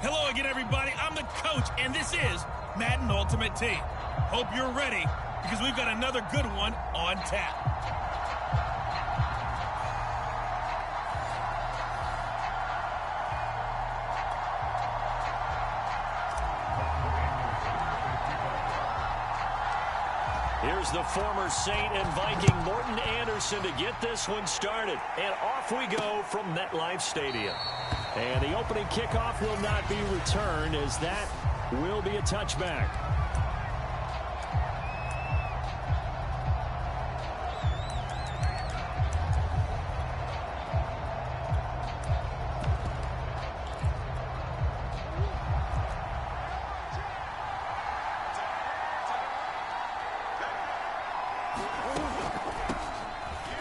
Hello again, everybody. I'm the coach, and this is Madden Ultimate Team. Hope you're ready, because we've got another good one on tap. Here's the former Saint and Viking Morton Anderson to get this one started. And off we go from MetLife Stadium. And the opening kickoff will not be returned, as that will be a touchback.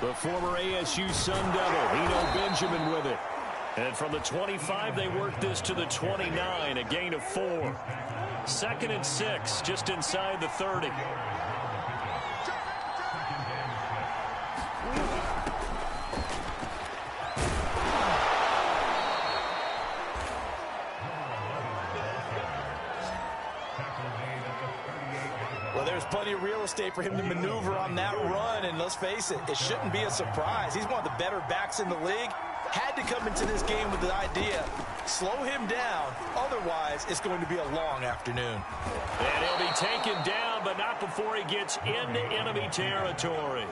The former ASU Sun Devil, Eno Benjamin with it. And from the 25, they work this to the 29, a gain of 4. 2nd and 6, just inside the 30. Well, there's plenty of real estate for him to maneuver on that run, and let's face it, it shouldn't be a surprise. He's one of the better backs in the league. Had to come into this game with the idea, slow him down, otherwise it's going to be a long afternoon. And he'll be taken down, but not before he gets into enemy territory.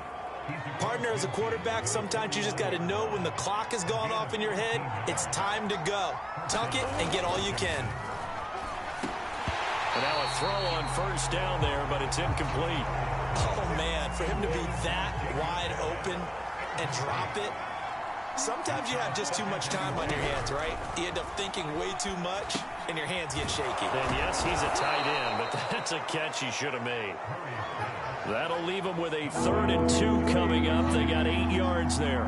Partner, as a quarterback, sometimes you just got to know when the clock has gone off in your head, it's time to go. Tuck it and get all you can. And now a throw on first down there, but it's incomplete. Oh, man, for him to be that wide open and drop it. Sometimes you have just too much time on your hands, right? You end up thinking way too much, and your hands get shaky. And yes, he's a tight end, but that's a catch he should have made. That'll leave him with a 3rd and 2 coming up. They got 8 yards there.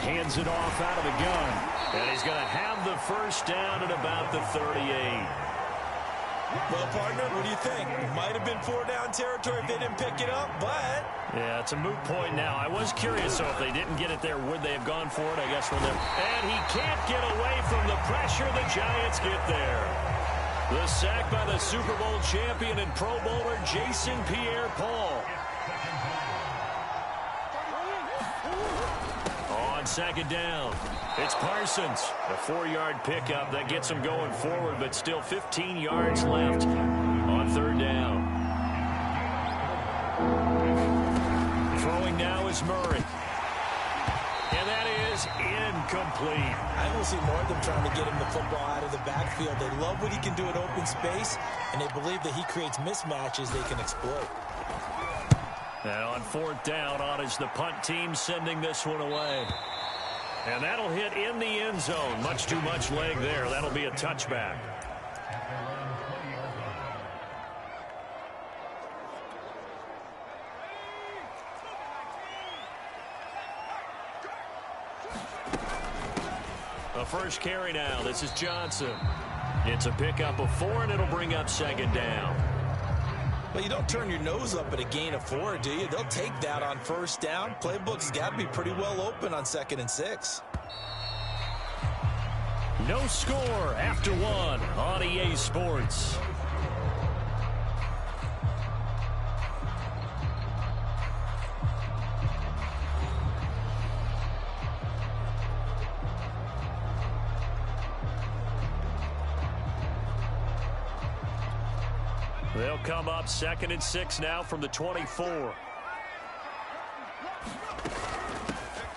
Hands it off out of the gun. And he's going to have the first down at about the 38. Well, partner, what do you think? Might have been 4-down territory if they didn't pick it up, but... Yeah, it's a moot point now. I was curious, so if they didn't get it there, would they have gone for it? I guess when they're... And he can't get away from the pressure. The Giants get there. The sack by the Super Bowl champion and Pro Bowler Jason Pierre-Paul. On 2nd down, it's Parsons. A 4-yard pickup that gets him going forward, but still 15 yards left on 3rd down. Throwing now is Murray. And that is incomplete. I will see more of them trying to get him the football out of the backfield. They love what he can do in open space, and they believe that he creates mismatches they can exploit. And on 4th down, on is the punt team sending this one away. And that'll hit in the end zone. Much too much leg there. That'll be a touchback. The first carry now. This is Johnson. It's a pickup of 4, and it'll bring up 2nd down. Well, you don't turn your nose up at a gain of 4, do you? They'll take that on 1st down. Playbook's got to be pretty well open on 2nd and 6. No score after 1 on EA Sports. They'll come up 2nd and 6 now from the 24.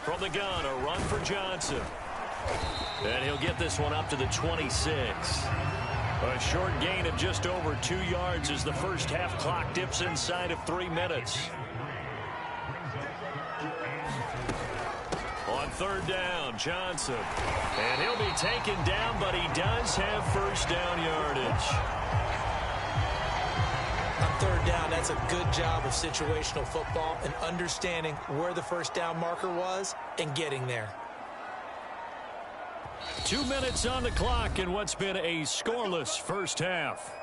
From the gun, a run for Johnson. And he'll get this one up to the 26. A short gain of just over 2 yards as the first half clock dips inside of 3 minutes. On 3rd down, Johnson. And he'll be taken down, but he does have first down yardage. On 3rd down, that's a good job of situational football and understanding where the first down marker was and getting there. 2 minutes on the clock in what's been a scoreless first half.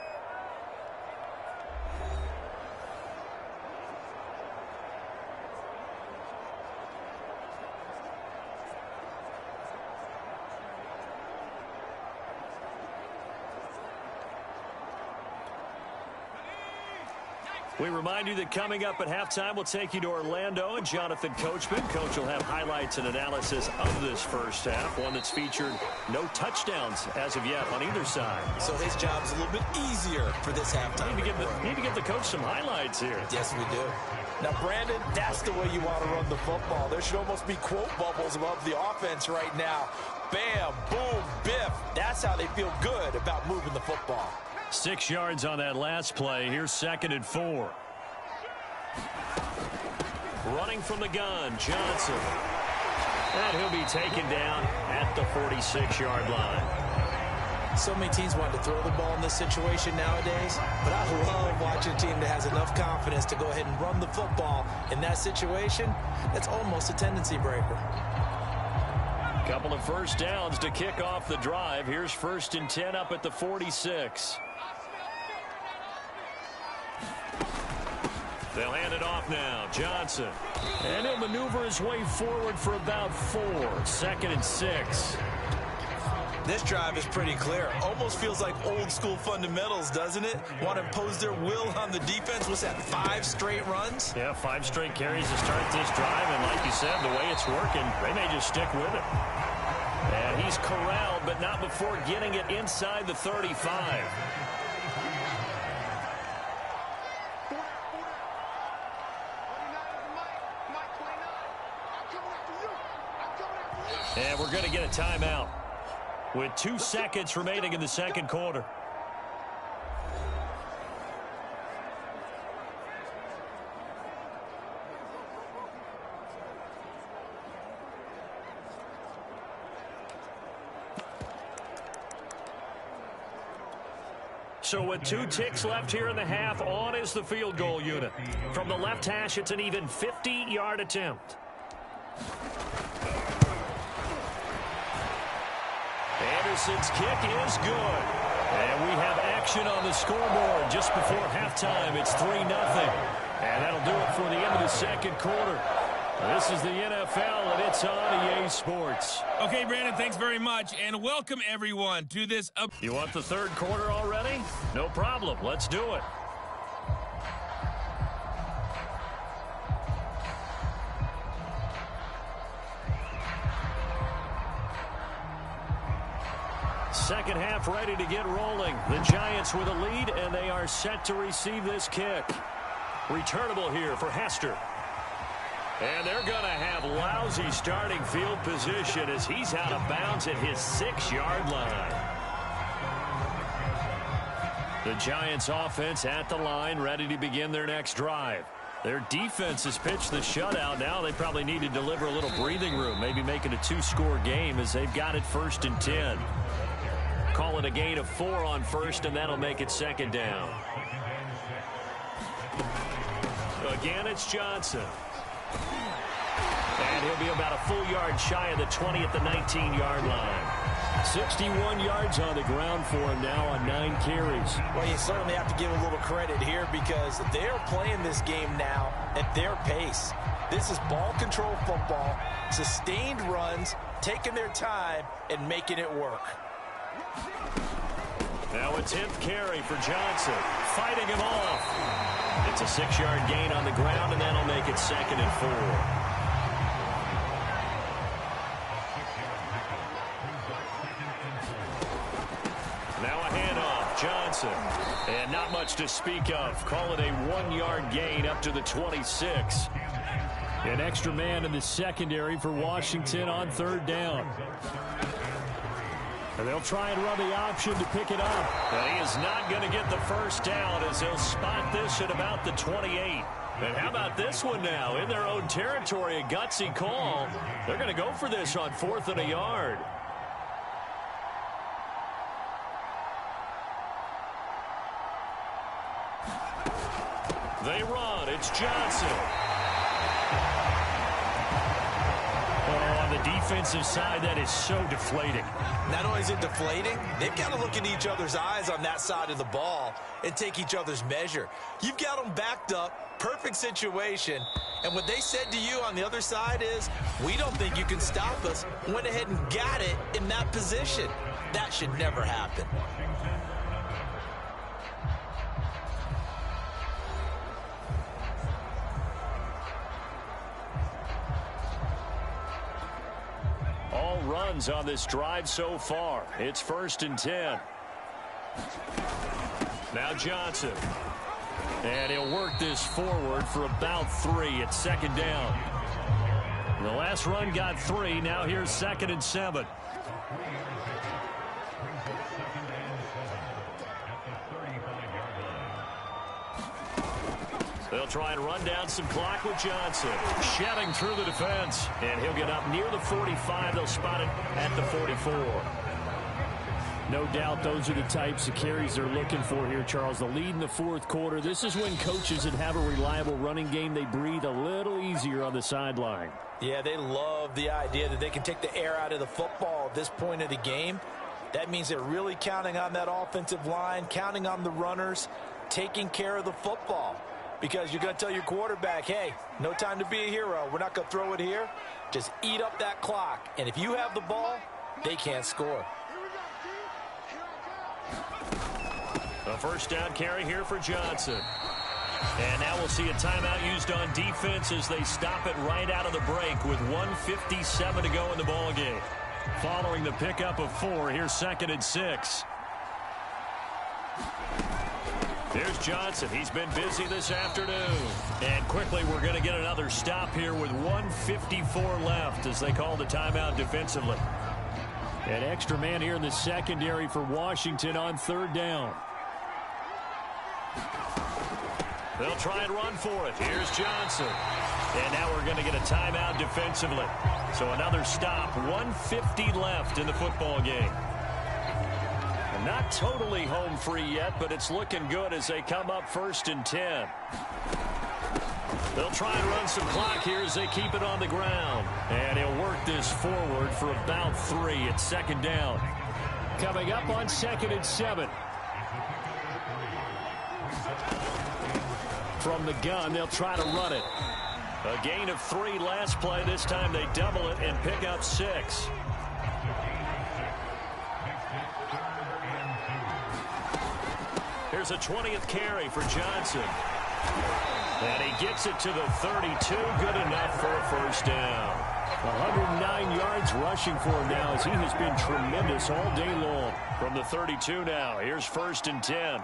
We remind you that coming up at halftime, we'll take you to Orlando and Jonathan Coachman. Coach will have highlights and analysis of this first half, one that's featured no touchdowns as of yet on either side. So his job's a little bit easier for this halftime. Need to give the coach some highlights here. Yes, we do. Now, Brandon, that's the way you want to run the football. There should almost be quote bubbles above the offense right now. Bam, boom, biff. That's how they feel good about moving the football. 6 yards on that last play. Here's 2nd and 4. Running from the gun, Johnson. And he'll be taken down at the 46-yard line. So many teams want to throw the ball in this situation nowadays, but I love watching a team that has enough confidence to go ahead and run the football in that situation. That's almost a tendency breaker. Couple of first downs to kick off the drive. Here's 1st and 10 up at the 46. They'll hand it off now. Johnson. And he'll maneuver his way forward for about 4. 2nd and 6. This drive is pretty clear. Almost feels like old school fundamentals, doesn't it? Want to impose their will on the defense. What's that, 5 straight runs? Yeah, 5 straight carries to start this drive. And like you said, the way it's working, they may just stick with it. And he's corralled, but not before getting it inside the 35. And we're going to get a timeout with 2 seconds remaining in the second quarter. So with 2 ticks left here in the half, on is the field goal unit. From the left hash, it's an even 50-yard attempt. Anderson's kick is good. And we have action on the scoreboard just before halftime. It's 3-0. And that'll do it for the end of the second quarter. This is the NFL, and it's on EA Sports. Okay, Brandon, thanks very much, and welcome everyone to this. You want the third quarter already? No problem. Let's do it. Second half ready to get rolling. The Giants with a lead, and they are set to receive this kick. Returnable here for Hester. And they're going to have lousy starting field position as he's out of bounds at his 6-yard line. The Giants offense at the line, ready to begin their next drive. Their defense has pitched the shutout. Now they probably need to deliver a little breathing room, maybe make it a 2-score game as they've got it 1st and 10. Call it a gain of 4 on 1st, and that'll make it 2nd down. Again, it's Johnson. And he'll be about a full yard shy of the 20 at the 19-yard line. 61 yards on the ground for him now on 9 carries. Well, you certainly have to give a little credit here because they're playing this game now at their pace. This is ball control football, sustained runs, taking their time, and making it work. Now a 10th carry for Johnson, fighting him off. It's a 6-yard gain on the ground, and that'll make it 2nd and 4. Now a handoff, Johnson. And not much to speak of. Call it a 1-yard gain up to the 26. An extra man in the secondary for Washington on 3rd down. And they'll try and run the option to pick it up. And he is not going to get the first down as they'll spot this at about the 28. And how about this one now? In their own territory, a gutsy call. They're going to go for this on 4th and a yard. They run. It's Johnson. On the defensive side, that is so deflating. Not only is it deflating, they've got to look in each other's eyes on that side of the ball and take each other's measure. You've got them backed up, perfect situation, and what they said to you on the other side is, we don't think you can stop us. Went ahead and got it in that position. That should never happen. all runs on this drive so far. It's 1st and 10. Now Johnson. And he'll work this forward for about 3 at 2nd down. The last run got 3. Now here's 2nd and 7. They'll try and run down some clock with Johnson. Shedding through the defense. And he'll get up near the 45. They'll spot it at the 44. No doubt those are the types of carries they're looking for here, Charles. The lead in the 4th quarter. This is when coaches that have a reliable running game, they breathe a little easier on the sideline. Yeah, they love the idea that they can take the air out of the football at this point of the game. That means they're really counting on that offensive line, counting on the runners, taking care of the football. Because you're going to tell your quarterback, hey, no time to be a hero. We're not going to throw it here. Just eat up that clock. And if you have the ball, they can't score. A 1st down carry here for Johnson. And now we'll see a timeout used on defense as they stop it right out of the break with 1:57 to go in the ballgame. Following the pickup of 4, here's 2nd and 6. Here's Johnson. He's been busy this afternoon. And quickly we're going to get another stop here with 1:54 left as they call the timeout defensively. An extra man here in the secondary for Washington on 3rd down. They'll try and run for it. Here's Johnson. And now we're going to get a timeout defensively. So another stop. 1:50 left in the football game. Not totally home free yet, but it's looking good as they come up 1st and 10. They'll try and run some clock here as they keep it on the ground. And he'll work this forward for about 3 at 2nd down. Coming up on 2nd and 7. From the gun, they'll try to run it. A gain of 3 last play. This time they double it and pick up 6. Here's a 20th carry for Johnson. And he gets it to the 32. Good enough for a 1st down. 109 yards rushing for him now as he has been tremendous all day long. From the 32 now, here's 1st and 10.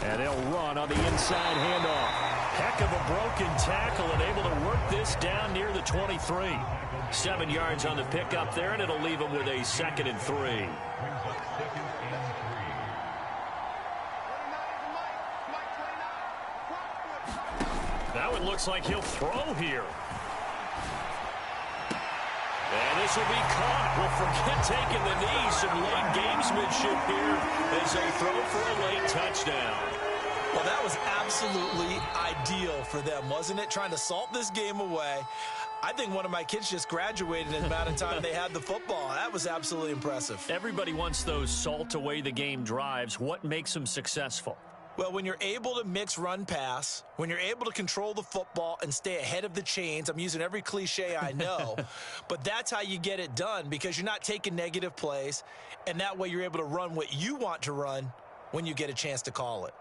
And they'll run on the inside handoff. Heck of a broken tackle and able to work this down near the 23. 7 yards on the pickup there, and it'll leave him with a 2nd and 3. Now it looks like he'll throw here. And this will be caught. Well, forget taking the knee. Some late gamesmanship here as they throw for a late touchdown. Well, that was absolutely ideal for them, wasn't it? Trying to salt this game away. I think one of my kids just graduated in the amount of time they had the football. That was absolutely impressive. Everybody wants those salt away the game drives. What makes them successful? Well, when you're able to mix run-pass, when you're able to control the football and stay ahead of the chains, I'm using every cliche I know, but that's how you get it done because you're not taking negative plays, and that way you're able to run what you want to run when you get a chance to call it.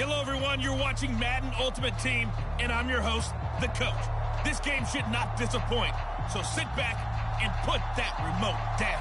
Hello, everyone. You're watching Madden Ultimate Team, and I'm your host, the coach. This game should not disappoint, so sit back and put that remote down.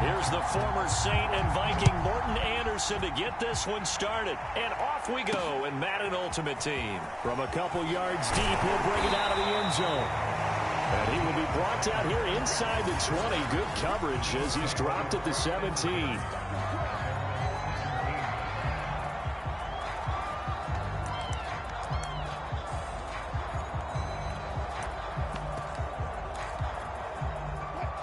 Here's the former Saint and Viking Morton Anderson to get this one started. And off we go in Madden Ultimate Team. From a couple yards deep, he'll bring it out of the end zone. And he will be brought down here inside the 20. Good coverage as he's dropped at the 17.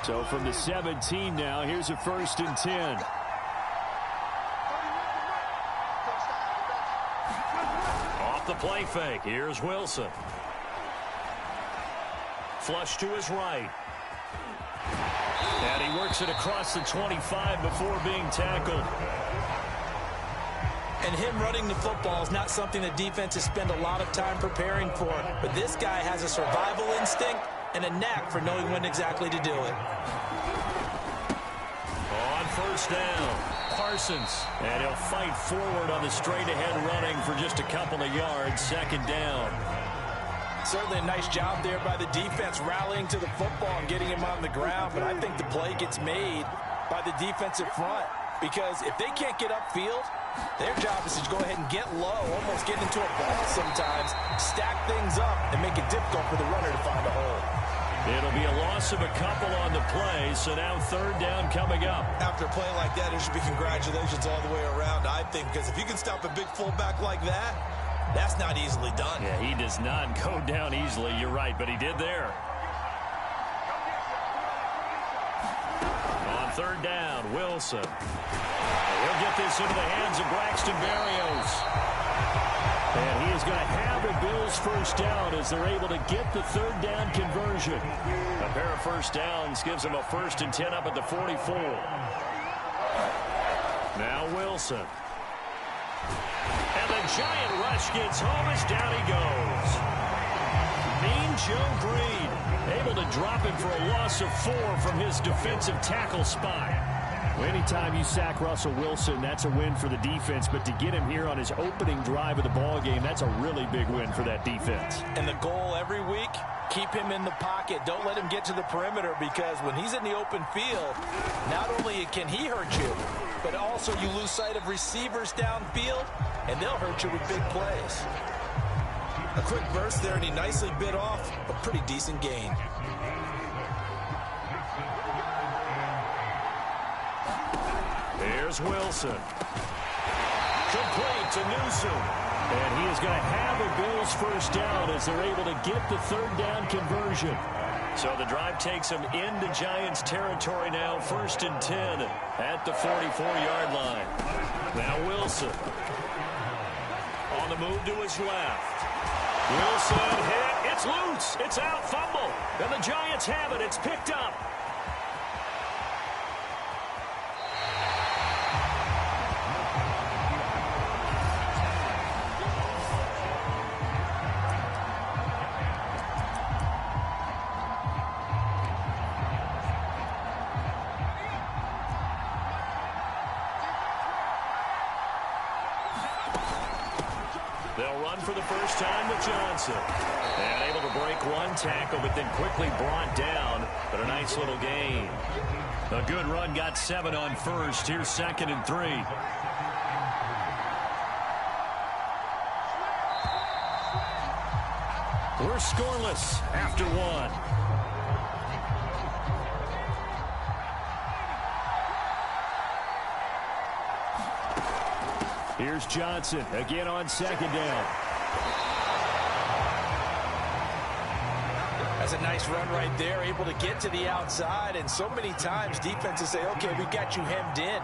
So from the 17 now, here's a 1st and 10. Off the play fake. Here's Wilson. Flush to his right. And he works it across the 25 before being tackled. And him running the football is not something the defenses spend a lot of time preparing for. But this guy has a survival instinct and a knack for knowing when exactly to do it. On 1st down, Parsons. And he'll fight forward on the straight-ahead running for just a couple of yards. 2nd down. Certainly a nice job there by the defense rallying to the football and getting him on the ground. But I think the play gets made by the defensive front. Because if they can't get upfield, their job is to go ahead and get low, almost get into a ball sometimes, stack things up, and make it difficult for the runner to find a hole. It'll be a loss of a couple on the play, so now 3rd down coming up. After a play like that, there should be congratulations all the way around, I think, because if you can stop a big fullback like that, that's not easily done. Yeah, he does not go down easily, you're right, but he did there. On 3rd down, Wilson. He'll get this into the hands of Braxton Berrios. And he is going to have a Bills 1st down as they're able to get the 3rd down conversion. A pair of 1st downs gives them a 1st and 10 up at the 44. Now Wilson. And the giant rush gets home as down he goes. Mean Joe Green able to drop him for a loss of 4 from his defensive tackle spot. Well, anytime you sack Russell Wilson, that's a win for the defense. But to get him here on his opening drive of the ball game, that's a really big win for that defense. And the goal every week, keep him in the pocket. Don't let him get to the perimeter, because when he's in the open field, not only can he hurt you, but also you lose sight of receivers downfield, and they'll hurt you with big plays. A quick burst there, and he nicely bit off a pretty decent gain. Here's Wilson. Complete to Newsom. And he is going to have a Bills 1st down as they're able to get the 3rd down conversion. So the drive takes him into Giants territory now. 1st and 10 at the 44-yard line. Now Wilson. On the move to his left. Wilson hit. It's loose. It's out. Fumble. And the Giants have it. It's picked up. They'll run for the first time with Johnson. And able to break one tackle, but then quickly brought down. But a nice little gain. A good run, got 7 on first. Here's 2nd and 3. We're scoreless after 1. Here's Johnson again on 2nd down. That's a nice run right there, able to get to the outside, and so many times defenses say, okay, we got you hemmed in.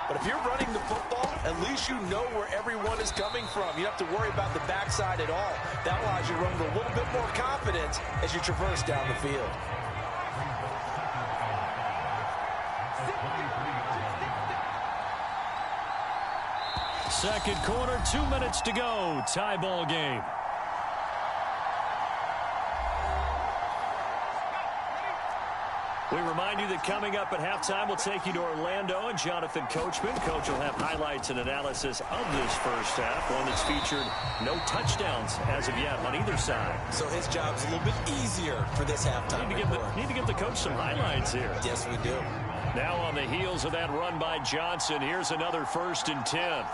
But if you're running the football, at least you know where everyone is coming from. You don't have to worry about the backside at all. That allows you to run with a little bit more confidence as you traverse down the field. Second quarter, 2 minutes to go. Tie ball game. We remind you that coming up at halftime, we'll take you to Orlando and Jonathan Coachman. Coach will have highlights and analysis of this first half, one that's featured no touchdowns as of yet on either side. So his job's a little bit easier for this halftime. Need to give the coach some highlights here. Yes, we do. Now on the heels of that run by Johnson, here's another 1st and 10.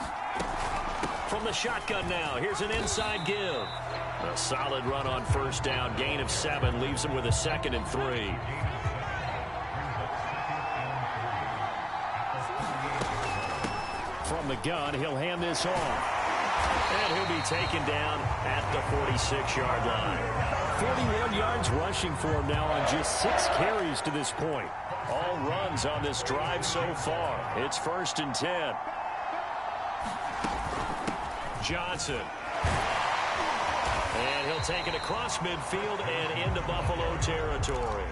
From the shotgun now, here's an inside give. A solid run on 1st down, gain of 7, leaves him with a 2nd and 3. From the gun, he'll hand this off. And he'll be taken down at the 46-yard line. 41 yards rushing for him now on just 6 carries to this point. All runs on this drive so far. It's 1st and 10. Johnson. And he'll take it across midfield and into Buffalo territory.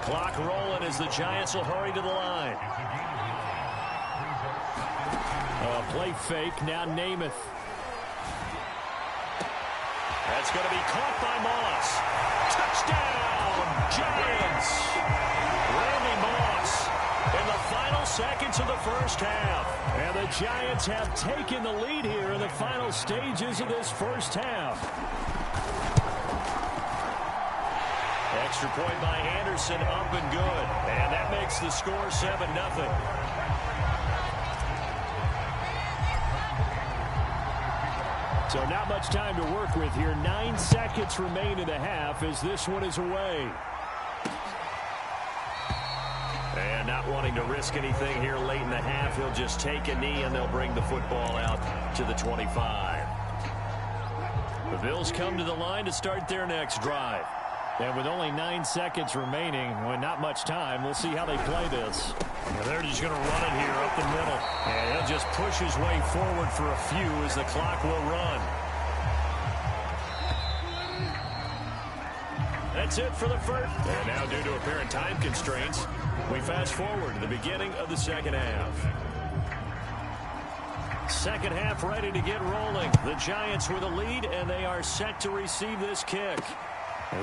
Clock rolling as the Giants will hurry to the line. Play fake, now Namath. That's going to be caught by Moss. Touchdown, Giants! Randy Moss in the final seconds of the first half. And the Giants have taken the lead here in the final stages of this first half. Extra point by Anderson, up and good. And that makes the score 7-0. So not much time to work with here. 9 seconds remain in the half as this one is away. And not wanting to risk anything here late in the half, he'll just take a knee and they'll bring the football out to the 25. The Bills come to the line to start their next drive. And with only 9 seconds remaining, with not much time, we'll see how they play this. And they're just going to run it here up the middle. And he'll just push his way forward for a few as the clock will run. That's it for the first. And now due to apparent time constraints, we fast forward to the beginning of the second half. Second half ready to get rolling. The Giants with a lead, and they are set to receive this kick.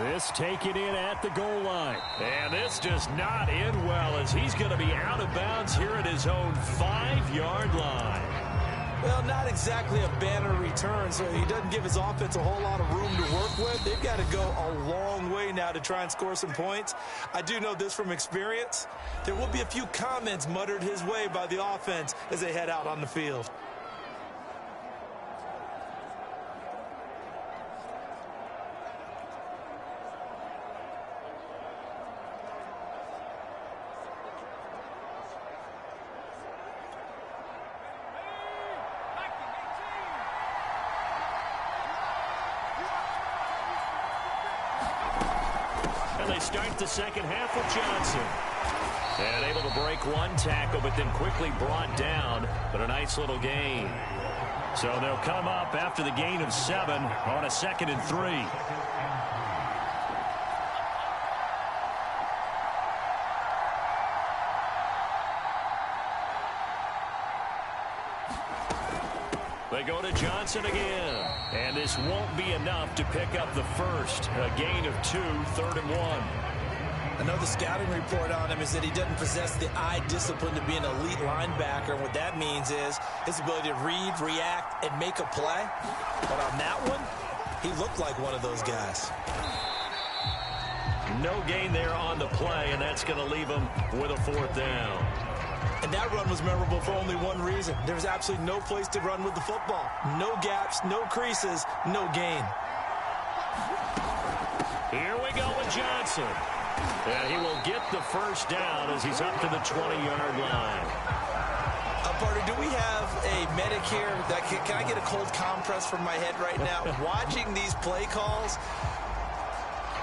This taken in at the goal line. And this does not end well as he's going to be out of bounds here at his own 5-yard line. Well, not exactly a banner return, so he doesn't give his offense a whole lot of room to work with. They've got to go a long way now to try and score some points. I do know this from experience. There will be a few comments muttered his way by the offense as they head out on the field. Start the second half with Johnson. And able to break one tackle, but then quickly brought down. But a nice little gain. So they'll come up after the gain of 7 on a 2nd and 3. They go to Johnson again. And this won't be enough to pick up the first. A gain of 2, 3rd and 1. I know the scouting report on him is that he doesn't possess the eye discipline to be an elite linebacker. And what that means is his ability to read, react, and make a play. But on that one, he looked like one of those guys. No gain there on the play, and that's going to leave him with a 4th down. And that run was memorable for only one reason. There was absolutely no place to run with the football. No gaps, no creases, no gain. Here we go with Johnson. And he will get the 1st down as he's up to the 20-yard line. Partner, do we have a medic here? Can I get a cold compress from my head right now? Watching these play calls,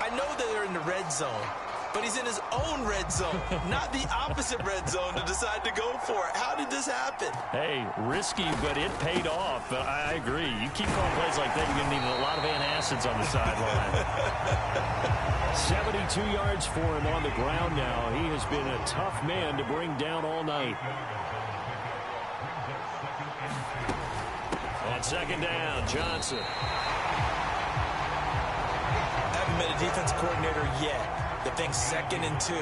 I know that they're in the red zone, but he's in his own red zone, not the opposite red zone to decide to go for it. How did this happen? Hey, risky, but it paid off. But I agree. You keep calling plays like that, you're going to need a lot of antacids on the sideline. 72 yards for him on the ground now. He has been a tough man to bring down all night. On 2nd down, Johnson. Haven't met a defense coordinator yet that thinks 2nd and 2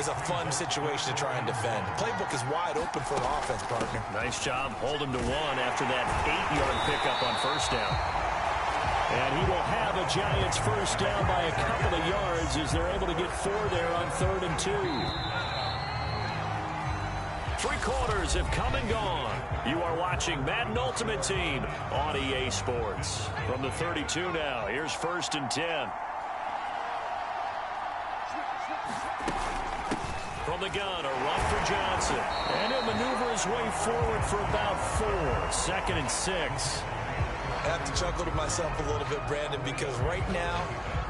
is a fun situation to try and defend. The playbook is wide open for an offense, partner. Nice job. Hold him to 1 after that 8-yard pickup on 1st down. And he will have a Giants 1st down by a couple of yards as they're able to get 4 there on 3rd and 2. 3 quarters have come and gone. You are watching Madden Ultimate Team on EA Sports. From the 32 now, here's 1st and 10. From the gun, a run for Johnson. And he'll maneuver his way forward for about 4. 2nd and 6. I have to chuckle to myself a little bit, Brandon, because right now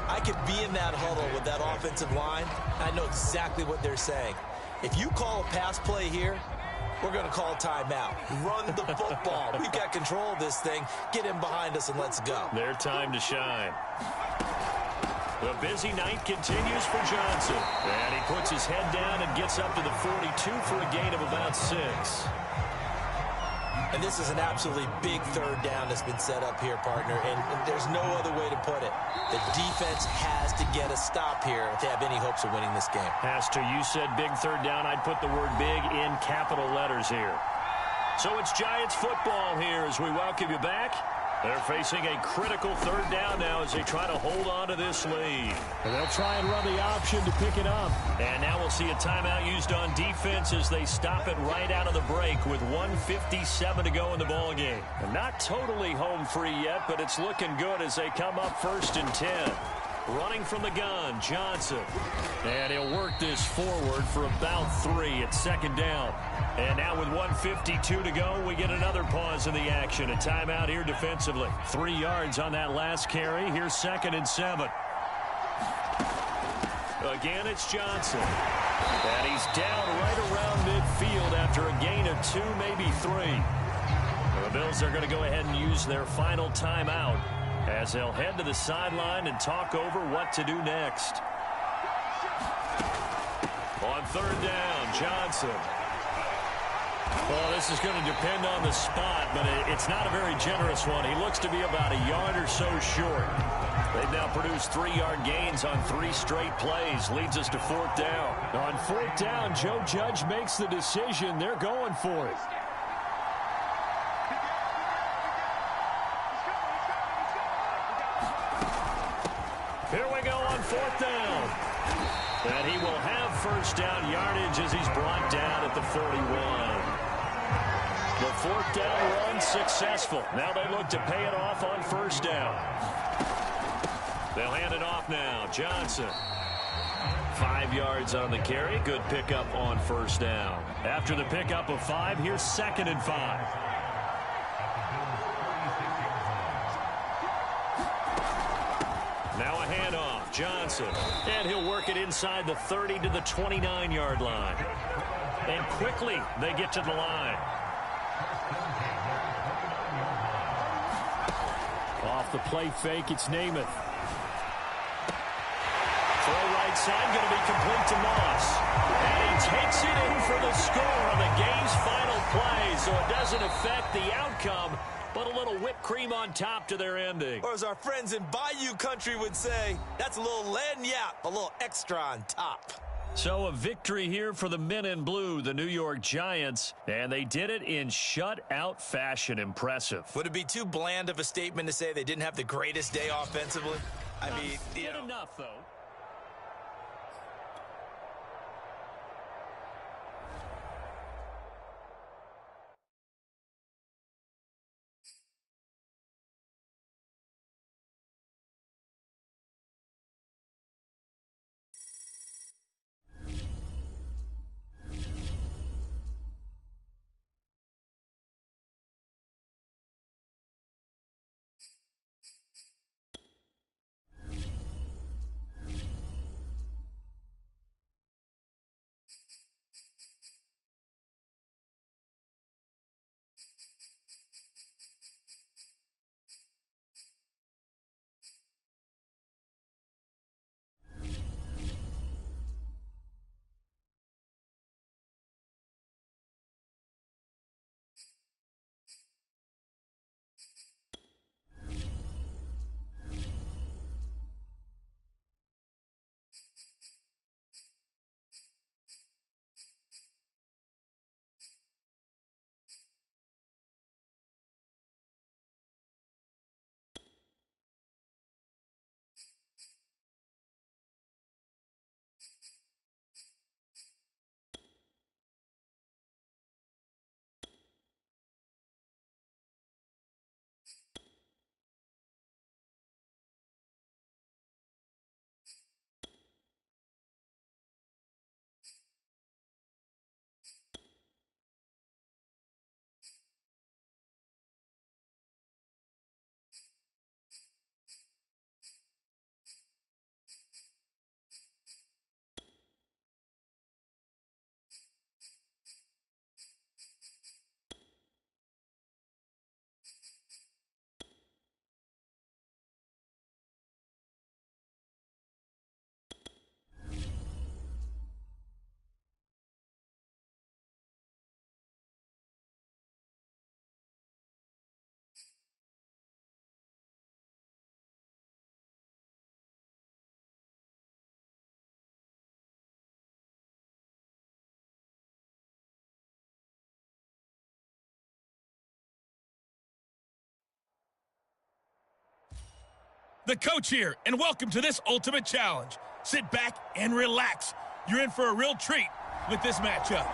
I could be in that huddle with that offensive line. I know exactly what they're saying. If you call a pass play here, we're going to call timeout. Run the football. We've got control of this thing. Get in behind us and let's go. Their time to shine. The busy night continues for Johnson. And he puts his head down and gets up to the 42 for a gain of about 6. And this is an absolutely big 3rd down that's been set up here, partner. And there's no other way to put it. The defense has to get a stop here if they have any hopes of winning this game. Has to. You said big 3rd down. I'd put the word big in capital letters here. So it's Giants football here as we welcome you back. They're facing a critical 3rd down now as they try to hold on to this lead. And they'll try and run the option to pick it up. And now we'll see a timeout used on defense as they stop it right out of the break with 1:57 to go in the ballgame. And not totally home free yet, but it's looking good as they come up 1st and 10. Running from the gun, Johnson. And he'll work this forward for about 3 at 2nd down. And now with 1:52 to go, we get another pause in the action. A timeout here defensively. 3 yards on that last carry. Here's 2nd and 7. Again, it's Johnson. And he's down right around midfield after a gain of 2, maybe 3. The Bills are going to go ahead and use their final timeout as they'll head to the sideline and talk over what to do next. On 3rd down, Johnson. Well, this is going to depend on the spot, but it's not a very generous one. He looks to be about a yard or so short. They've now produced 3-yard gains on 3 straight plays. Leads us to 4th down. On 4th down, Joe Judge makes the decision. They're going for it. Here we go on 4th down. And he will have 1st down yardage as he's brought down at the 41. The 4th down run successful. Now they look to pay it off on 1st down. They'll hand it off now. Johnson. 5 yards on the carry. Good pickup on 1st down. After the pickup of 5, here's 2nd and 5. Now a handoff. Johnson. And he'll work it inside the 30 to the 29-yard line. And quickly they get to the line. Off the play fake, it's Namath. Throw right side, going to be complete to Moss. And he takes it in for the score on the game's final play, so it doesn't affect the outcome, but a little whipped cream on top to their ending. Or as our friends in Bayou country would say, that's a little lagniappe, a little extra on top. So a victory here for the men in blue, the New York Giants, and they did it in shutout fashion. Impressive. Would it be too bland of a statement to say they didn't have the greatest day offensively? I mean, did enough, though. The coach here, and welcome to this ultimate challenge. Sit back and relax. You're in for a real treat with this matchup.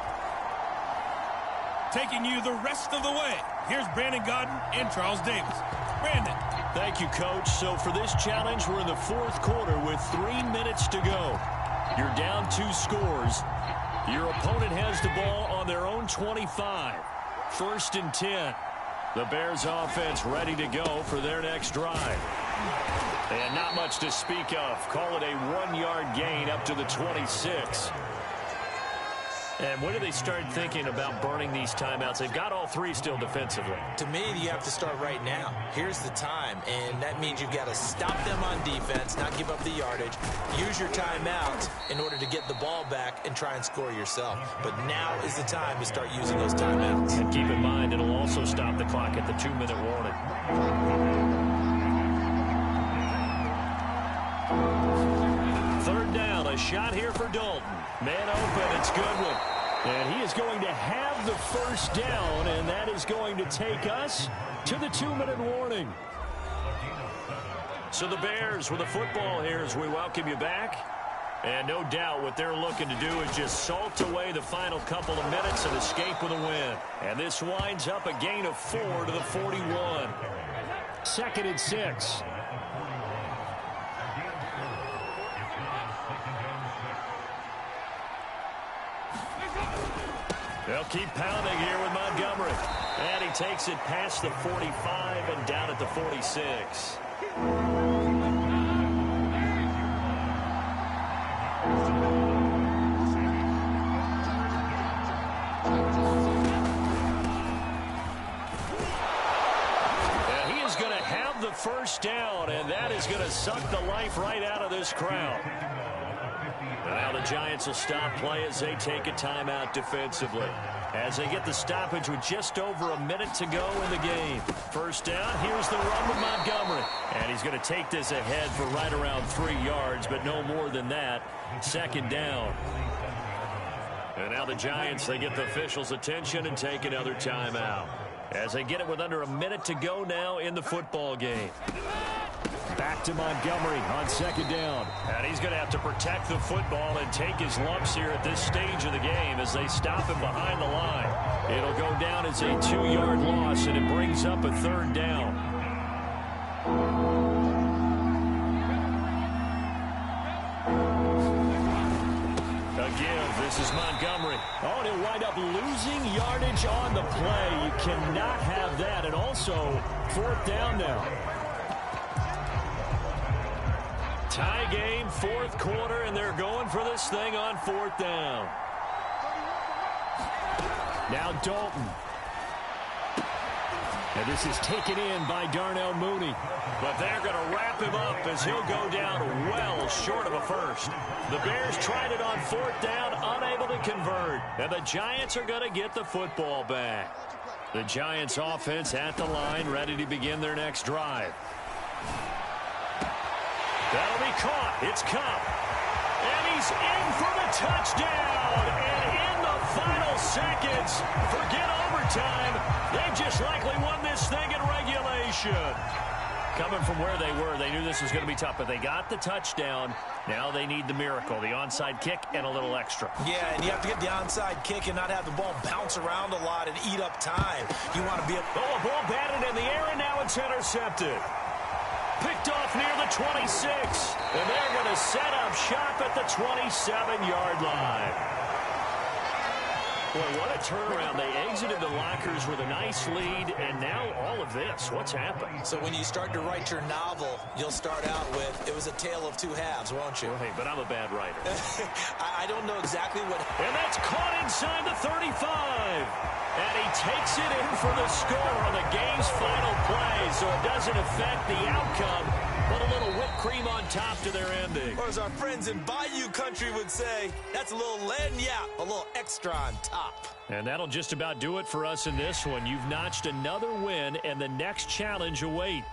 Taking you the rest of the way, here's Brandon Godden and Charles Davis. Brandon. Thank you, Coach. So for this challenge, we're in the fourth quarter with 3 minutes to go. You're down 2 scores. Your opponent has the ball on their own 25. 1st and 10. The Bears offense ready to go for their next drive. And not much to speak of. Call it a 1-yard gain up to the 26. And when do they start thinking about burning these timeouts? They've got all 3 still defensively. To me, you have to start right now. Here's the time, and that means you've got to stop them on defense, not give up the yardage, use your timeouts in order to get the ball back and try and score yourself. But now is the time to start using those timeouts. And keep in mind, it'll also stop the clock at the 2-minute warning. 3rd down, a shot here for Dalton. Man open, it's Goodwin. And he is going to have the 1st down, and that is going to take us to the 2-minute warning. So the Bears with the football here as we welcome you back. And no doubt what they're looking to do is just salt away the final couple of minutes and escape with a win. And this winds up a gain of 4 to the 41. 2nd and 6. They'll keep pounding here with Montgomery. And he takes it past the 45 and down at the 46. And he is going to have the 1st down, and that is going to suck the life right out of this crowd. And now the Giants will stop play as they take a timeout defensively. As they get the stoppage with just over a minute to go in the game. First down, here's the run with Montgomery. And he's going to take this ahead for right around 3 yards, but no more than that. Second down. And now the Giants, they get the officials' attention and take another timeout. As they get it with under a minute to go now in the football game. Back to Montgomery on second down. And he's going to have to protect the football and take his lumps here at this stage of the game as they stop him behind the line. It'll go down as a 2-yard loss, and it brings up a third down. Again, this is Montgomery. Oh, and he'll wind up losing yardage on the play. You cannot have that. And also, fourth down now. Tie game, fourth quarter, and they're going for this thing on fourth down. Now Dalton. And this is taken in by Darnell Mooney. But they're going to wrap him up as he'll go down well short of a first. The Bears tried it on fourth down, unable to convert. And the Giants are going to get the football back. The Giants offense at the line, ready to begin their next drive. That'll be caught. It's Cup. And he's in for the touchdown. And in the final seconds, forget overtime. They've just likely won this thing in regulation. Coming from where they were, they knew this was going to be tough, but they got the touchdown. Now they need the miracle, the onside kick and a little extra. Yeah, and you have to get the onside kick and not have the ball bounce around a lot and eat up time. You want to be a ball batted in the air, and now it's intercepted. Picked off near the 26, and they're going to set up shop at the 27-yard line. Boy, what a turnaround. They exited the lockers with a nice lead, and now all of this. What's happened? So when you start to write your novel, you'll start out with, it was a tale of two halves, won't you? Well, hey, but I'm a bad writer. I don't know exactly what... And that's caught inside the 35. And he takes it in for the score on the game's final play, so it doesn't affect the outcome, but a little whipped cream on top to their ending. Or as our friends in Bayou Country would say, that's a little a little extra on top. And that'll just about do it for us in this one. You've notched another win, and the next challenge awaits.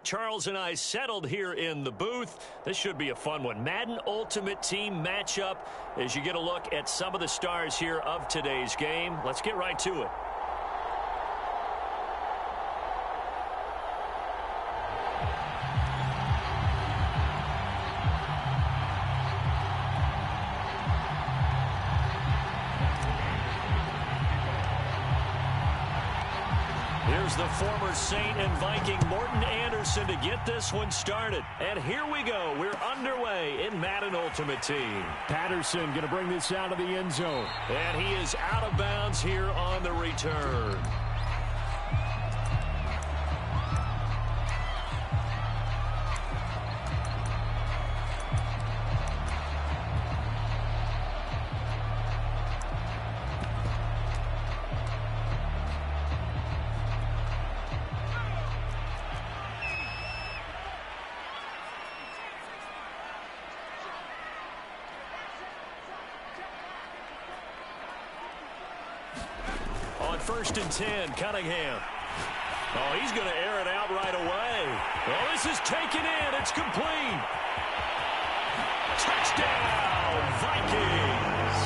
Charles and I settled here in the booth. This should be a fun one. Madden Ultimate Team matchup as you get a look at some of the stars here of today's game. Let's get right to it. Here's the former Saint and Viking Morten Andersen to get this one started. And here we go. We're underway in Madden Ultimate Team. Patterson going to bring this out of the end zone. And he is out of bounds here on the return. First and 10, Cunningham. Oh, he's going to air it out right away. Well, this is taken in. It's complete. Touchdown, Vikings.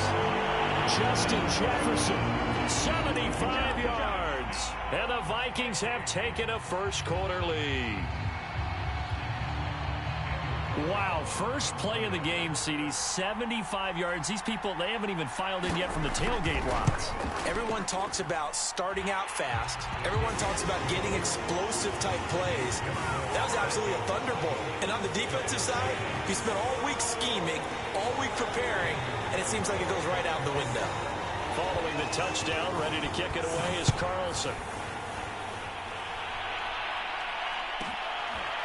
Justin Jefferson. 75 yards. And the Vikings have taken a first quarter lead. Wow, first play of the game, CD, 75 yards. These people, they haven't even filed in yet from the tailgate lots. Everyone talks about starting out fast. Everyone talks about getting explosive-type plays. That was absolutely a thunderbolt. And on the defensive side, he spent all week scheming, all week preparing, and it seems like it goes right out the window. Following the touchdown, ready to kick it away is Carlson.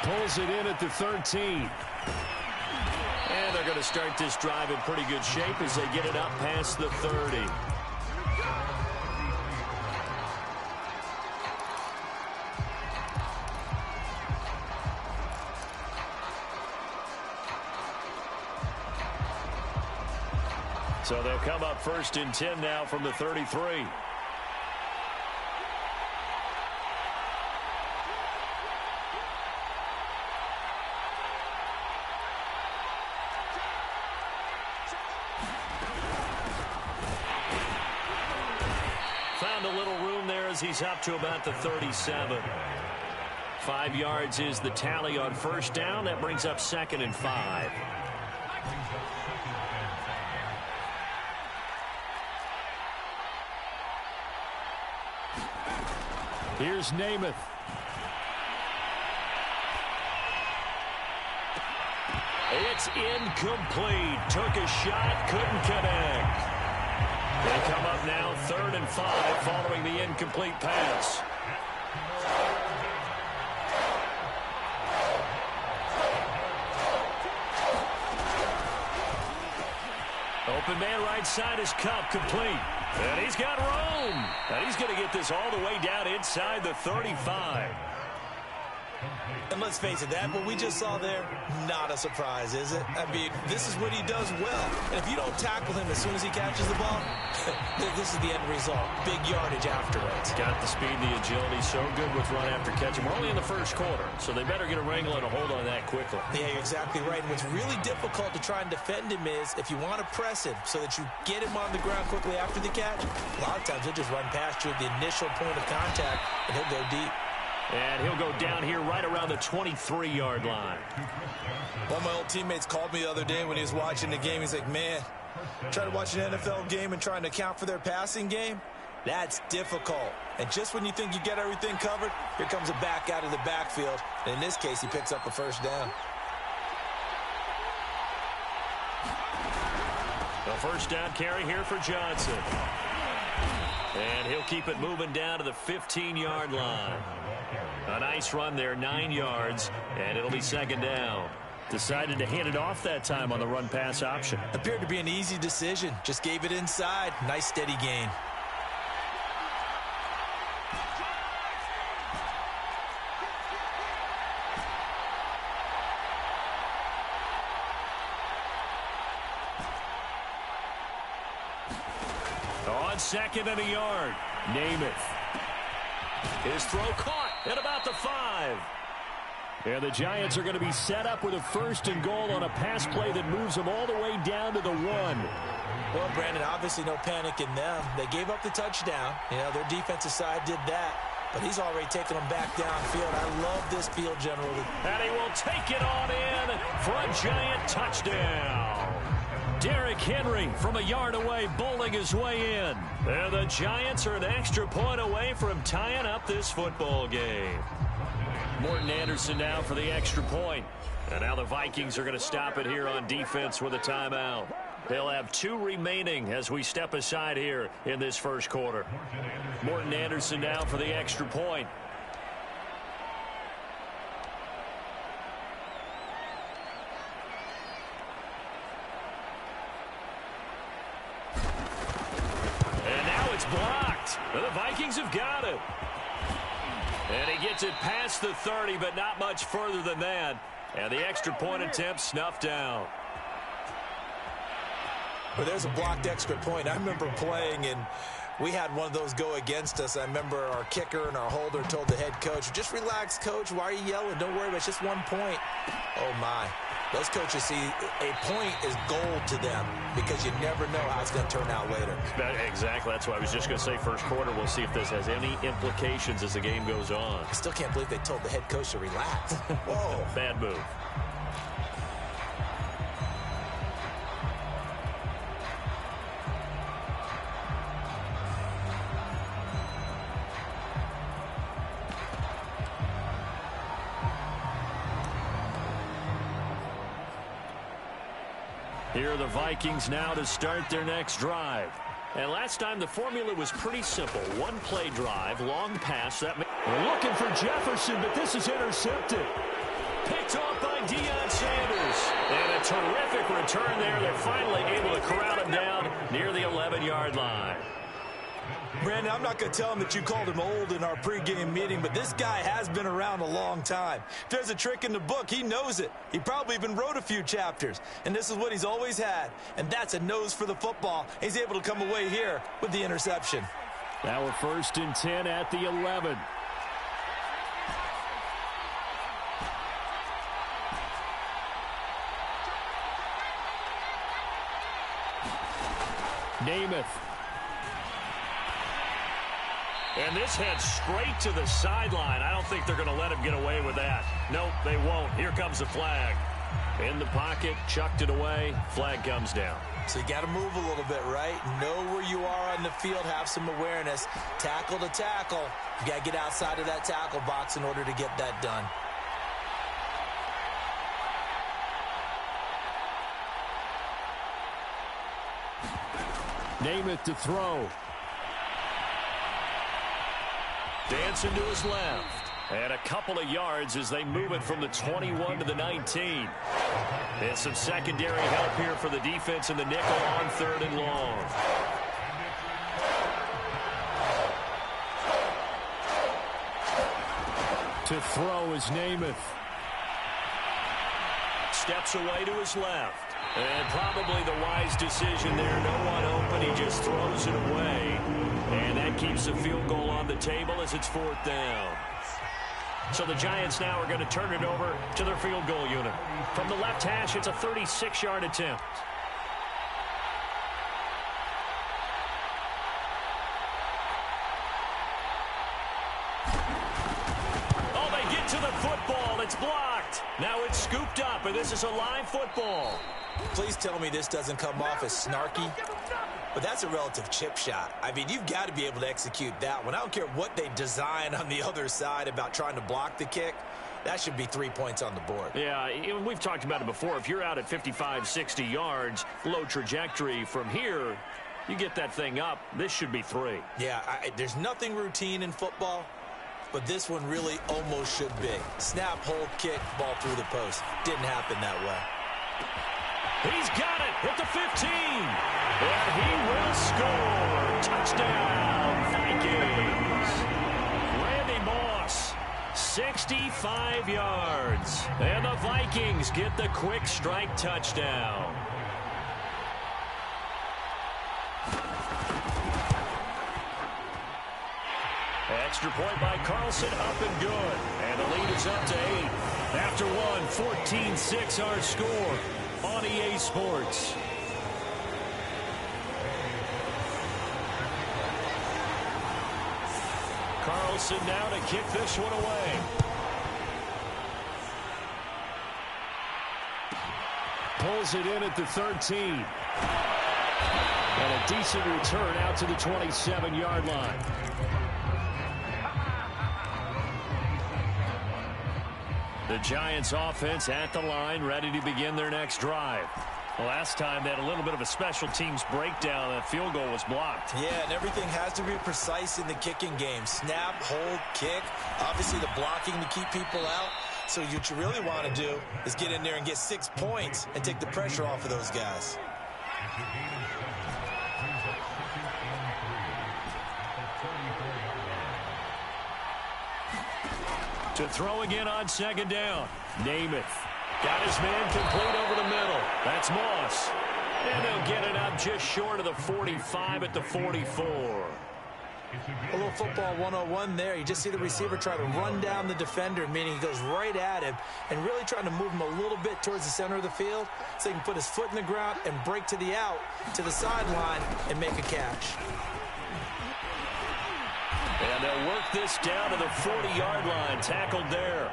Pulls it in at the 13. And they're going to start this drive in pretty good shape as they get it up past the 30. So they'll come up first and 10 now from the 33. Found a little room there as he's up to about the 37. 5 yards is the tally on first down. That brings up 2nd and 5. Here's Namath. It's incomplete. Took a shot, couldn't connect. They come up now 3rd and 5 following the incomplete pass. Open man right side is Cup, complete. And he's got room. And he's going to get this all the way down inside the 35. And let's face it, that what we just saw there, not a surprise, is it? I mean, this is what he does well. And if you don't tackle him as soon as he catches the ball, this is the end result. Big yardage afterwards. Got the speed and the agility, so good with run after catch. We're only in the first quarter, so they better get a wrangle and a hold on that quickly. Yeah, you're exactly right. And what's really difficult to try and defend him is if you want to press him so that you get him on the ground quickly after the catch, a lot of times he'll just run past you at the initial point of contact, and he'll go deep. And he'll go down here right around the 23-yard line. One of my old teammates called me the other day when he was watching the game. He's like, man, trying to watch an NFL game and trying to account for their passing game, that's difficult. And just when you think you get everything covered, here comes a back out of the backfield. And in this case, he picks up a first down. The first down carry here for Johnson. And he'll keep it moving down to the 15-yard line. A nice run there, 9 yards, and it'll be 2nd down. Decided to hand it off that time on the run-pass option. Appeared to be an easy decision. Just gave it inside. Nice steady gain. On 2nd and a yard, Namath. His throw caught at about the 5. And the Giants are going to be set up with a 1st and goal on a pass play that moves them all the way down to the 1. Well, Brandon, obviously no panic in them. They gave up the touchdown. You know, their defensive side did that. But he's already taken them back downfield. I love this field generally. And he will take it on in for a Giant touchdown. Derrick Henry from a yard away, bowling his way in. And the Giants are an extra point away from tying up this football game. Morton Anderson now for the extra point. And now the Vikings are going to stop it here on defense with a timeout. They'll have 2 remaining as we step aside here in this first quarter. Morton Anderson now for the extra point. And now it's blocked. The Vikings have got it. And he gets it past the 30, but not much further than that. And the extra point attempt snuffed down. Well, there's a blocked extra point. I remember playing, and we had one of those go against us. I remember our kicker and our holder told the head coach, just relax, coach. Why are you yelling? Don't worry about it. It's just 1 point. Oh, my. Those coaches see a point is gold to them because you never know how it's going to turn out later. Exactly. That's what I was just going to say. First quarter, we'll see if this has any implications as the game goes on. I still can't believe they told the head coach to relax. Whoa. Bad move. Here are the Vikings now to start their next drive. And last time the formula was pretty simple. 1-play drive, long pass. We're looking for Jefferson, but this is intercepted. Picked off by Deion Sanders. And a terrific return there. They're finally able to corral him down near the 11-yard line. Brandon, I'm not going to tell him that you called him old in our pregame meeting, but this guy has been around a long time. If there's a trick in the book, he knows it. He probably even wrote a few chapters, and this is what he's always had, and that's a nose for the football. He's able to come away here with the interception. Now we're 1st and 10 at the 11. Namath. And this heads straight to the sideline. I don't think they're going to let him get away with that. Nope, they won't. Here comes the flag. In the pocket, chucked it away. Flag comes down. So you got to move a little bit, right? Know where you are on the field. Have some awareness. Tackle to tackle. You got to get outside of that tackle box in order to get that done. Namath to throw. Dancing to his left. And a couple of yards as they move it from the 21 to the 19. And some secondary help here for the defense in the nickel on 3rd and long. To throw is Namath. Steps away to his left. And probably the wise decision there. No one open. He just throws it away. And that keeps the field goal on the table as it's 4th down. So the Giants now are going to turn it over to their field goal unit. From the left hash, it's a 36-yard attempt. Oh, they get to the football. It's blocked. Now it's scooped up, and this is a live football. Please tell me this doesn't come off as snarky. But that's a relative chip shot. I mean, you've got to be able to execute that one. I don't care what they design on the other side about trying to block the kick. That should be 3 points on the board. Yeah, we've talked about it before. If you're out at 55, 60 yards, low trajectory from here, you get that thing up, this should be 3. Yeah, there's nothing routine in football, but this one really almost should be. Snap, hold, kick, ball through the post. Didn't happen that way. He's got it at the 15. And he will score. Touchdown, Vikings. Randy Moss, 65 yards. And the Vikings get the quick strike touchdown. Extra point by Carlson, up and good. And the lead is up to 8. After one, 14-6 our score on EA Sports. Carlson now to kick this one away. Pulls it in at the 13. And a decent return out to the 27-yard line. The Giants offense at the line, ready to begin their next drive. Last time they had a little bit of a special teams breakdown. That field goal was blocked. Yeah, and everything has to be precise in the kicking game. Snap, hold, kick. Obviously the blocking to keep people out. So what you really want to do is get in there and get 6 points and take the pressure off of those guys. To throw again on second down. Namath. Got his man complete over the middle. That's Moss. And they'll get it up just short of the 45 at the 44. A little football 101 there. You just see the receiver try to run down the defender, meaning he goes right at him and really trying to move him a little bit towards the center of the field so he can put his foot in the ground and break to the out, to the sideline, and make a catch. And they'll work this down to the 40-yard line, tackled there.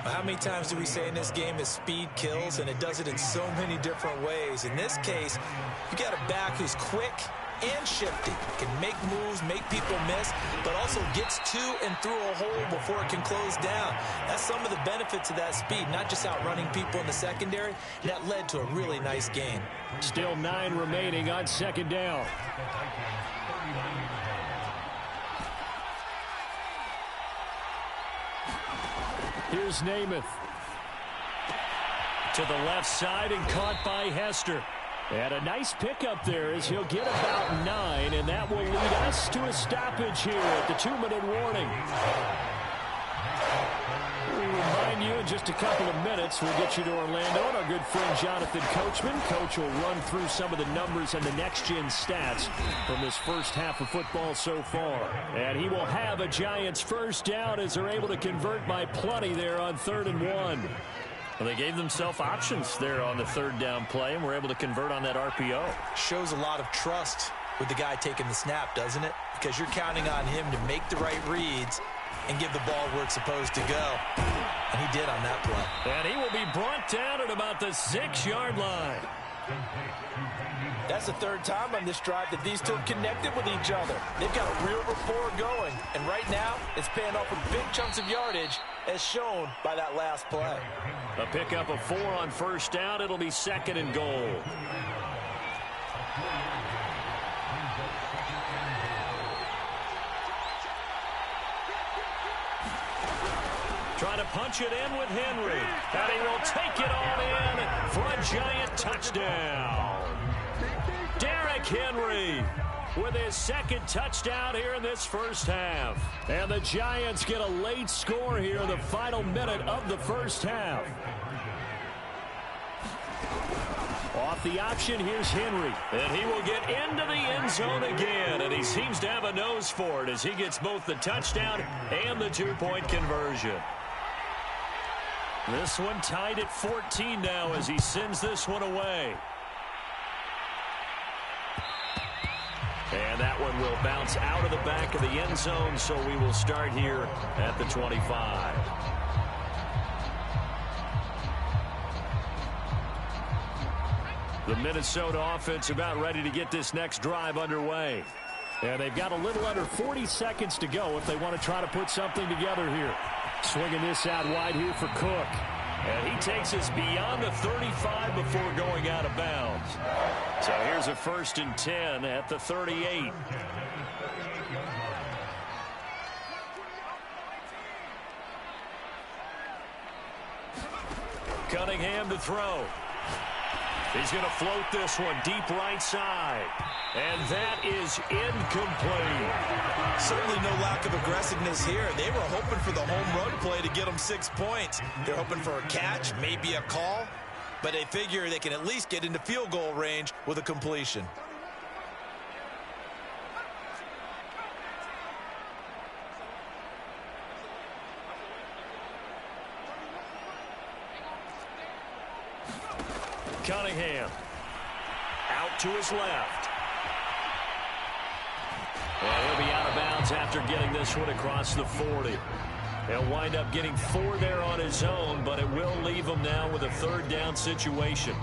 How many times do we say in this game that speed kills, and it does it in so many different ways? In this case, you got a back who's quick and shifty, can make moves, make people miss, but also gets to and through a hole before it can close down. That's some of the benefits of that speed, not just outrunning people in the secondary. That led to a really nice gain. Still 9 remaining on second down. Here's Namath. To the left side and caught by Hester. And a nice pickup there as he'll get about 9, and that will lead us to a stoppage here at the 2-minute warning. We remind you in just a couple of minutes we'll get you to Orlando and our good friend Jonathan Coachman. Coach will run through some of the numbers and the next-gen stats from this first half of football so far. And he will have a Giants first down as they're able to convert by plenty there on 3rd and 1. Well, they gave themselves options there on the 3rd down play and were able to convert on that RPO. Shows a lot of trust with the guy taking the snap, doesn't it? Because you're counting on him to make the right reads and give the ball where it's supposed to go. And he did on that play. And he will be brought down at about the 6-yard line. That's the 3rd time on this drive that these two have connected with each other. They've got a real rapport going. And right now, it's paying off with big chunks of yardage, as shown by that last play. A pickup of 4 on first down. It'll be 2nd and goal. Trying to punch it in with Henry. And he will take it on in for a Giant touchdown. Derrick Henry with his 2nd touchdown here in this first half. And the Giants get a late score here in the final minute of the first half. Off the option, here's Henry. And he will get into the end zone again. And he seems to have a nose for it as he gets both the touchdown and the 2-point conversion. This one tied at 14 now as he sends this one away. And that one will bounce out of the back of the end zone, so we will start here at the 25. The Minnesota offense about ready to get this next drive underway. And they've got a little under 40 seconds to go if they want to try to put something together here. Swinging this out wide here for Cook. And he takes us beyond the 35 before going out of bounds. So here's a 1st and 10 at the 38. Cunningham to throw. He's going to float this one deep right side. And that is incomplete. Certainly no lack of aggressiveness here. They were hoping for the home run play to get them 6 points. They're hoping for a catch, maybe a call, but they figure they can at least get into field goal range with a completion. Cunningham out to his left. And he'll be out of bounds after getting this one across the 40. He'll wind up getting 4 there on his own, but it will leave him now with a 3rd down situation.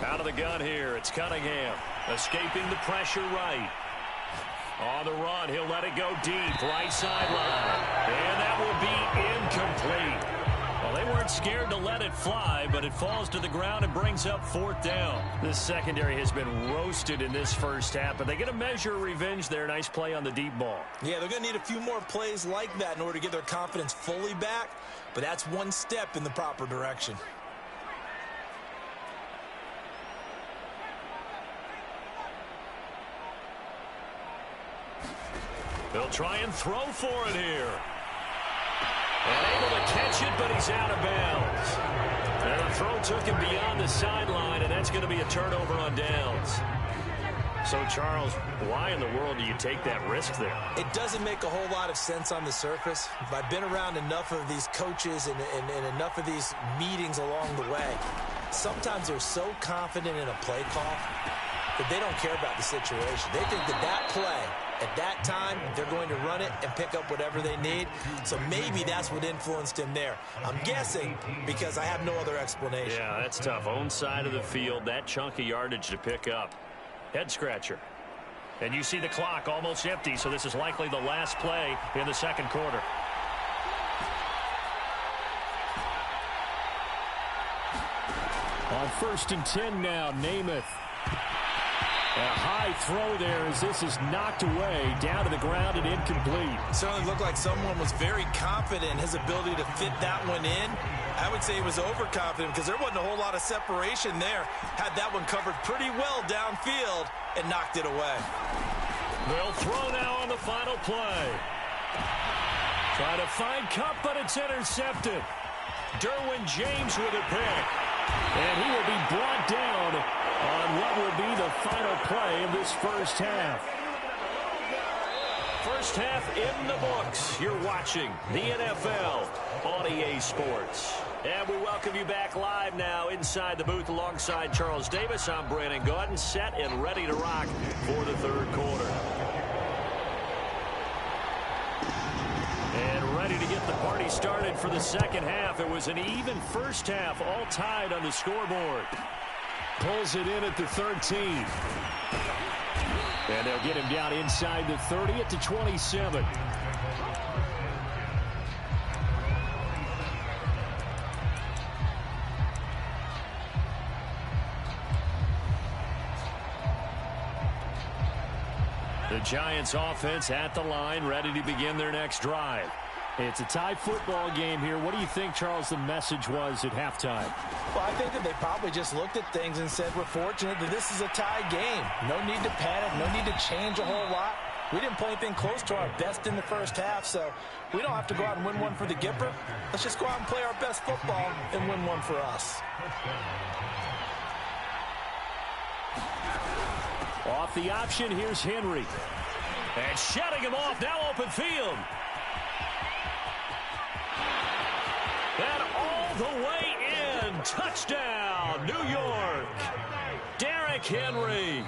Out of the gun here, it's Cunningham. Escaping the pressure right. On the run, he'll let it go deep, right sideline. And that will be incomplete. Well, they weren't scared to let it fly, but it falls to the ground and brings up 4th down. This secondary has been roasted in this first half, but they get a measure of revenge there. Nice play on the deep ball. Yeah, they're going to need a few more plays like that in order to get their confidence fully back, but that's one step in the proper direction. They'll try and throw for it here. And able to catch it, but he's out of bounds. And the throw took him beyond the sideline, and that's going to be a turnover on downs. So, Charles, why in the world do you take that risk there? It doesn't make a whole lot of sense on the surface. I've been around enough of these coaches and enough of these meetings along the way. Sometimes they're so confident in a play call that they don't care about the situation. They think that play, at that time, they're going to run it and pick up whatever they need. So maybe that's what influenced him there. I'm guessing because I have no other explanation. Yeah, that's tough. Own side of the field, that chunk of yardage to pick up. Head scratcher. And you see the clock almost empty, so this is likely the last play in the second quarter. On 1st and 10 now, Namath. A high throw there as this is knocked away, down to the ground and incomplete. Certainly looked like someone was very confident in his ability to fit that one in. I would say he was overconfident because there wasn't a whole lot of separation there. Had that one covered pretty well downfield and knocked it away. They'll throw now on the final play. Trying to find Cup, but it's intercepted. Derwin James with a pick. And he will be brought down on what will be the final play of this first half. First half in the books. You're watching the NFL on EA Sports. And we welcome you back live now inside the booth alongside Charles Davis. I'm Brandon Gordon, set and ready to rock for the third quarter. And ready to get the party started for the second half. It was an even first half, all tied on the scoreboard. Pulls it in at the 13. And they'll get him down inside the 30 at the 27. The Giants offense at the line, ready to begin their next drive. It's a tie football game here. What do you think, Charles, the message was at halftime? Well, I think that they probably just looked at things and said, we're fortunate that this is a tie game. No need to panic, no need to change a whole lot. We didn't play anything close to our best in the first half, so we don't have to go out and win one for the Gipper. Let's just go out and play our best football and win one for us. Off the option, here's Henry. And shutting him off, now open field. And all the way in. Touchdown, New York. Derrick Henry,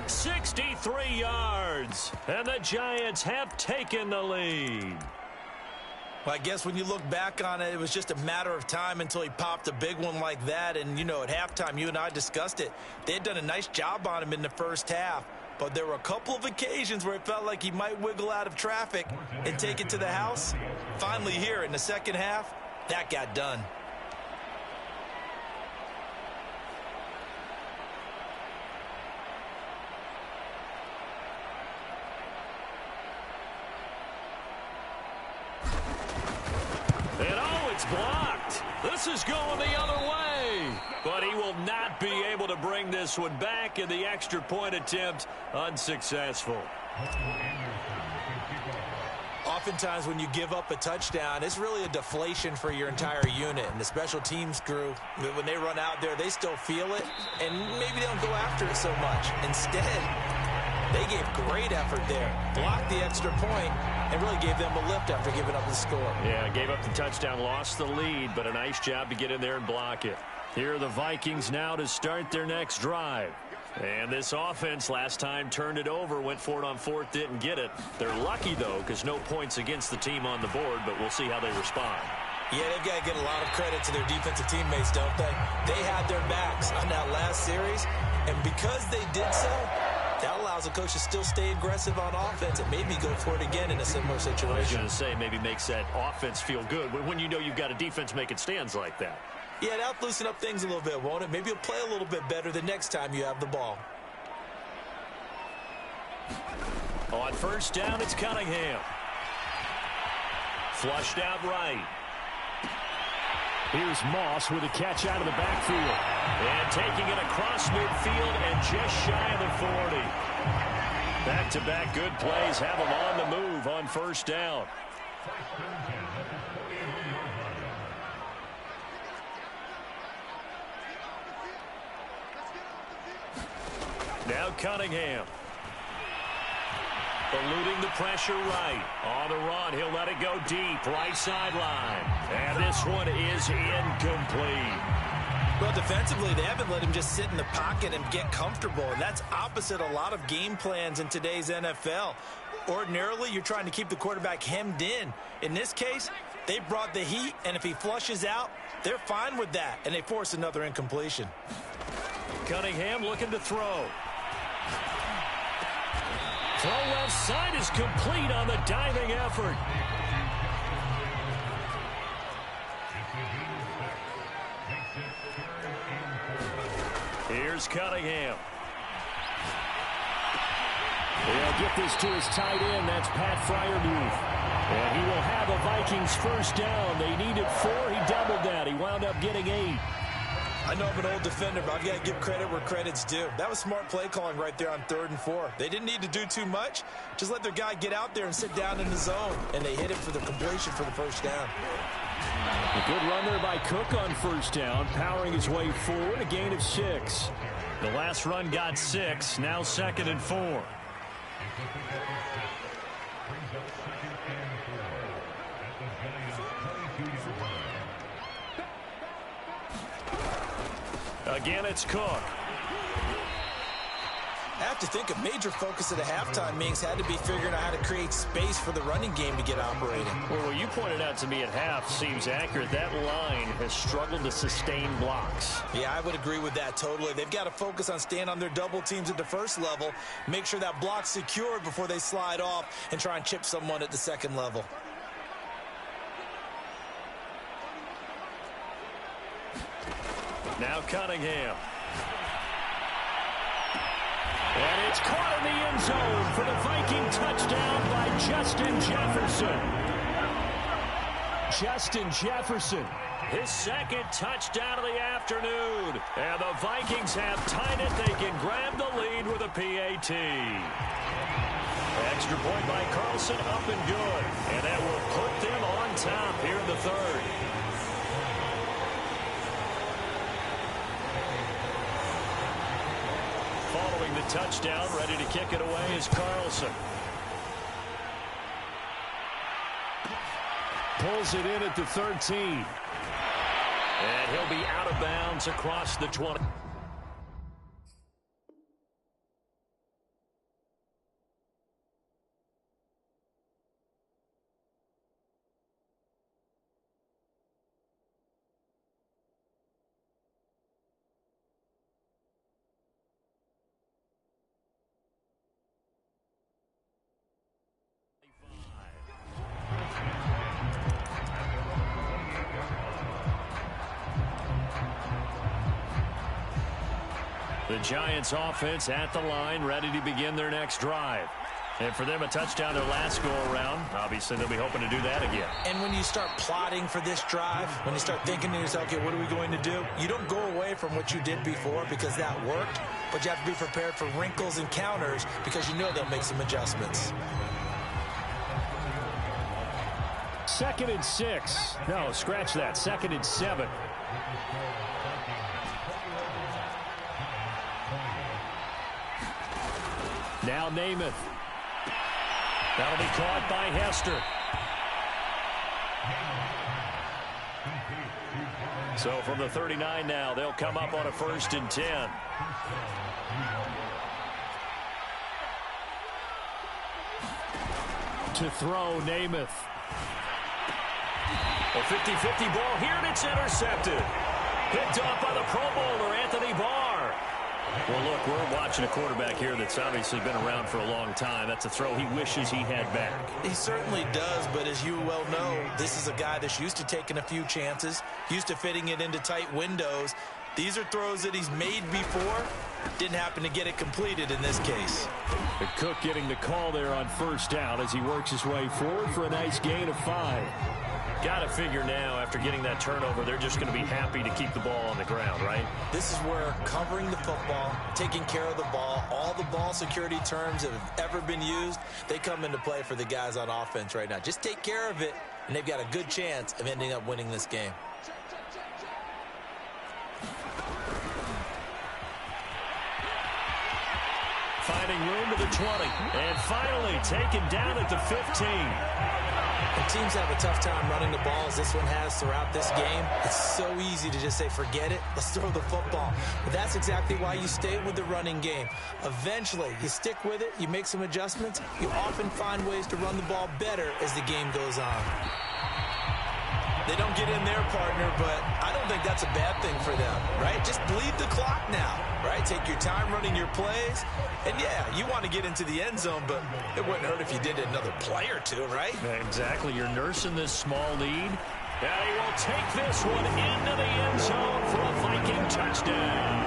63 yards. And the Giants have taken the lead. Well, I guess when you look back on it, it was just a matter of time until he popped a big one like that. And, you know, at halftime, you and I discussed it. They had done a nice job on him in the first half. But there were a couple of occasions where it felt like he might wiggle out of traffic and take it to the house. Finally here in the second half, that got done. And oh, it's blocked. This is going the other way. But he will not be able to bring this one back, and the extra point attempt unsuccessful. Oftentimes when you give up a touchdown, it's really a deflation for your entire unit. And the special teams crew, when they run out there, they still feel it. And maybe they don't go after it so much. Instead, they gave great effort there. Blocked the extra point and really gave them a lift after giving up the score. Yeah, gave up the touchdown, lost the lead, but a nice job to get in there and block it. Here are the Vikings now to start their next drive. And this offense last time turned it over, went for it on fourth, didn't get it. They're lucky, though, because no points against the team on the board, but we'll see how they respond. Yeah, they've got to get a lot of credit to their defensive teammates, don't they? They had their backs on that last series, and because they did so, that allows the coach to still stay aggressive on offense and maybe go for it again in a similar situation. I was going to say, maybe makes that offense feel good when you know you've got a defense making stands like that. Yeah, that'll loosen up things a little bit, won't it? Maybe you'll play a little bit better the next time you have the ball. On first down, it's Cunningham. Flushed out right. Here's Moss with a catch out of the backfield. And taking it across midfield and just shy of the 40. Back-to-back good plays have them on the move on first down. Now Cunningham. Eluding the pressure right. On the run, he'll let it go deep. Right sideline. And this one is incomplete. Well, defensively, they haven't let him just sit in the pocket and get comfortable. And that's opposite a lot of game plans in today's NFL. Ordinarily, you're trying to keep the quarterback hemmed in. In this case, they brought the heat, and if he flushes out, they're fine with that. And they force another incompletion. Cunningham looking to throw. Throw left side is complete on the diving effort. Here's Cunningham. They'll get this to his tight end. That's Pat Freiermuth. And he will have a Vikings first down. They needed 4. He doubled that. He wound up getting 8. I know I'm an old defender, but I've got to give credit where credit's due. That was smart play calling right there on 3rd and 4. They didn't need to do too much. Just let their guy get out there and sit down in the zone. And they hit it for the completion for the first down. A good run there by Cook on first down, powering his way forward, a gain of 6. The last run got 6, now 2nd and 4. Again, it's Cook. I have to think a major focus at the halftime meetings had to be figuring out how to create space for the running game to get operating. Well, what you pointed out to me at half seems accurate. That line has struggled to sustain blocks. Yeah, I would agree with that totally. They've got to focus on staying on their double teams at the first level, make sure that block's secured before they slide off and try and chip someone at the second level. Now Cunningham. And it's caught in the end zone for the Viking touchdown by Justin Jefferson. Justin Jefferson, his 2nd touchdown of the afternoon. And the Vikings have tied it. They can grab the lead with a PAT. Extra point by Carlson, up and good. And that will put them on top here in the 3rd. Following the touchdown, ready to kick it away is Carlson. Pulls it in at the 13. And he'll be out of bounds across the 20. The Giants offense at the line, ready to begin their next drive. And for them, a touchdown their last go-around. Obviously, they'll be hoping to do that again. And when you start plotting for this drive, when you start thinking to yourself, okay, what are we going to do? You don't go away from what you did before because that worked, but you have to be prepared for wrinkles and counters because you know they'll make some adjustments. 2nd and 6. No, scratch that. 2nd and 7. Now Namath. That'll be caught by Hester. So from the 39 now, they'll come up on a 1st and 10. To throw, Namath. A 50-50 ball here, and it's intercepted. Picked off by the Pro Bowler, Anthony Barr. Well, look, we're watching a quarterback here that's obviously been around for a long time. That's a throw he wishes he had back. He certainly does, but as you well know, this is a guy that's used to taking a few chances, used to fitting it into tight windows. These are throws that he's made before. Didn't happen to get it completed in this case. The Cook getting the call there on 1st down as he works his way forward for a nice gain of 5. Got to figure now, after getting that turnover, they're just going to be happy to keep the ball on the ground, right? This is where covering the football, taking care of the ball, all the ball security terms that have ever been used, they come into play for the guys on offense right now. Just take care of it, and they've got a good chance of ending up winning this game. Finding room to the 20, and finally taken down at the 15. And teams have a tough time running the ball as this one has throughout this game. It's so easy to just say, forget it, let's throw the football. But that's exactly why you stay with the running game. Eventually, you stick with it, you make some adjustments, you often find ways to run the ball better as the game goes on. They don't get in their partner, but I don't think that's a bad thing for them, right? Just bleed the clock now, right? Take your time running your plays. And, yeah, you want to get into the end zone, but it wouldn't hurt if you did another play or two, right? Exactly. You're nursing this small lead. And he will take this one into the end zone for a Viking touchdown.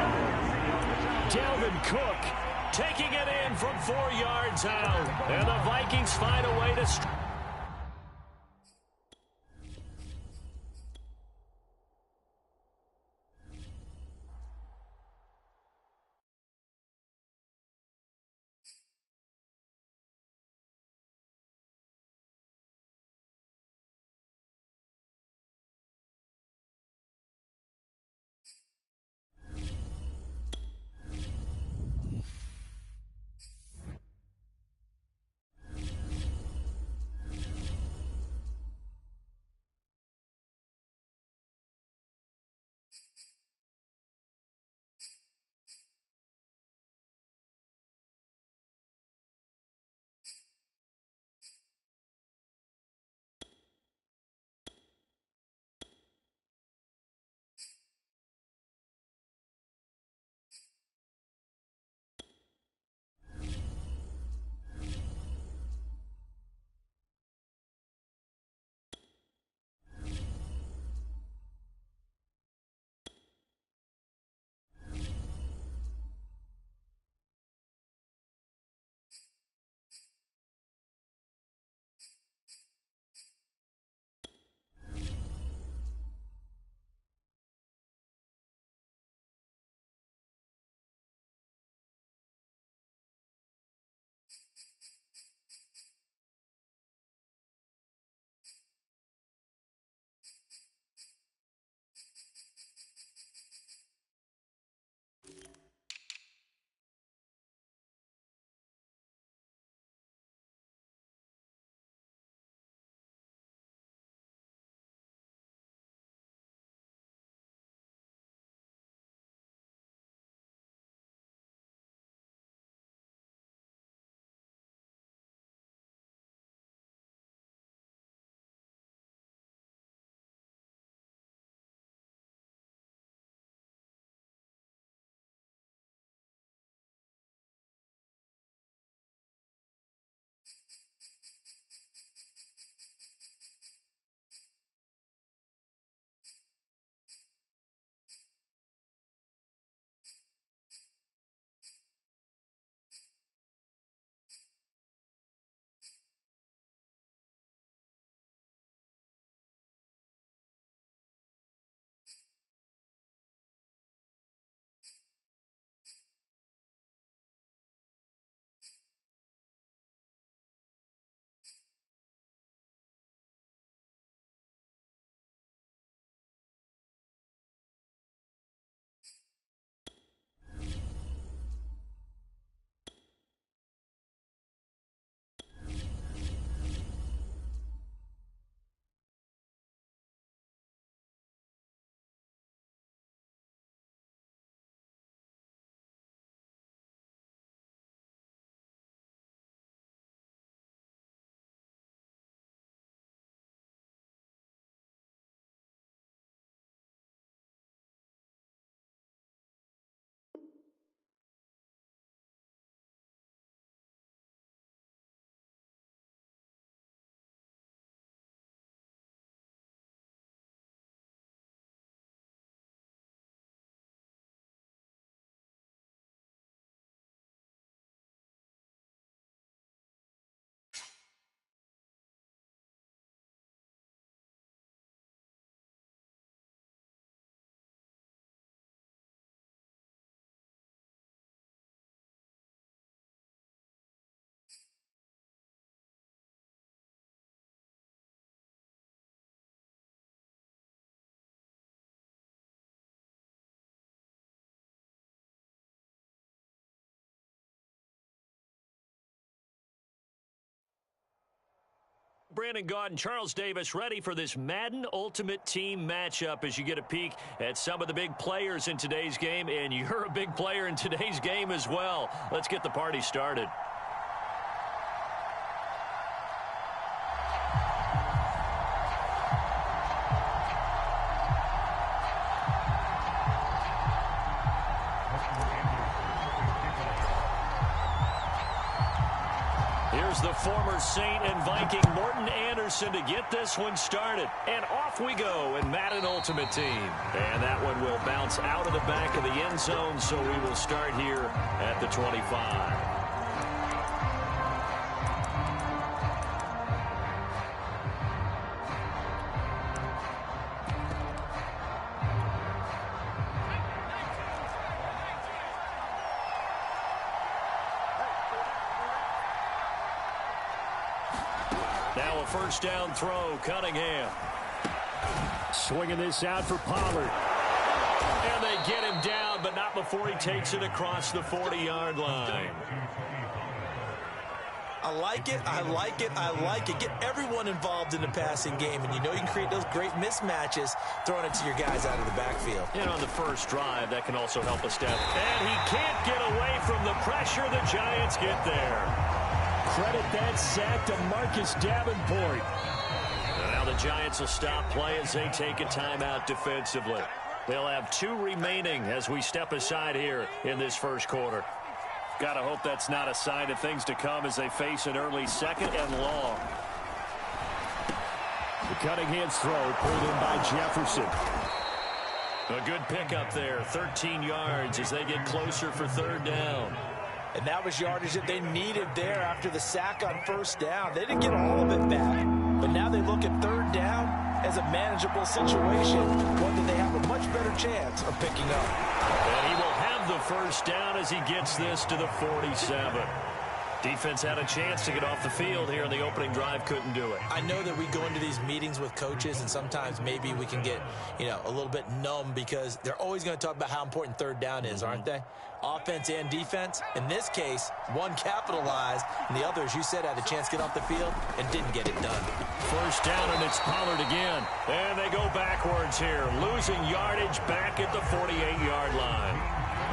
Dalvin Cook Taking it in from 4 yards out. And the Vikings find a way to... Brandon Gaud and Charles Davis ready for this Madden Ultimate Team matchup as you get a peek at some of the big players in today's game, and you're a big player in today's game as well. Let's get the party started. Here's the former Saint and Viking Morton Anderson to get this one started. And off we go in Madden Ultimate Team. And that one will bounce out of the back of the end zone, so we will start here at the 25. Now a first down throw, Cunningham. Swinging this out for Pollard. And they get him down, but not before he takes it across the 40-yard line. I like it, I like it, I like it. Get everyone involved in the passing game, and you know you can create those great mismatches throwing it to your guys out of the backfield. And on the first drive, that can also help us down. And he can't get away from the pressure. The Giants get there. Credit that sack to Marcus Davenport. And now the Giants will stop play as they take a timeout defensively. They'll have 2 remaining as we step aside here in this first quarter. Got to hope that's not a sign of things to come as they face an early second and long. The Cunningham's throw pulled in by Jefferson. A good pickup there, 13 yards as they get closer for third down. And that was yardage that they needed there after the sack on first down. They didn't get all of it back, but now they look at third down as a manageable situation, one that they have a much better chance of picking up. And he will have the first down as he gets this to the 47. Defense had a chance to get off the field here in the opening drive, couldn't do it. I know that we go into these meetings with coaches, and sometimes maybe we can get, a little bit numb because they're always going to talk about how important third down is, aren't they? Offense and defense. In this case, one capitalized, and the other, as you said, had a chance to get off the field and didn't get it done. First down, and it's Pollard again. And they go backwards here, losing yardage back at the 48-yard line.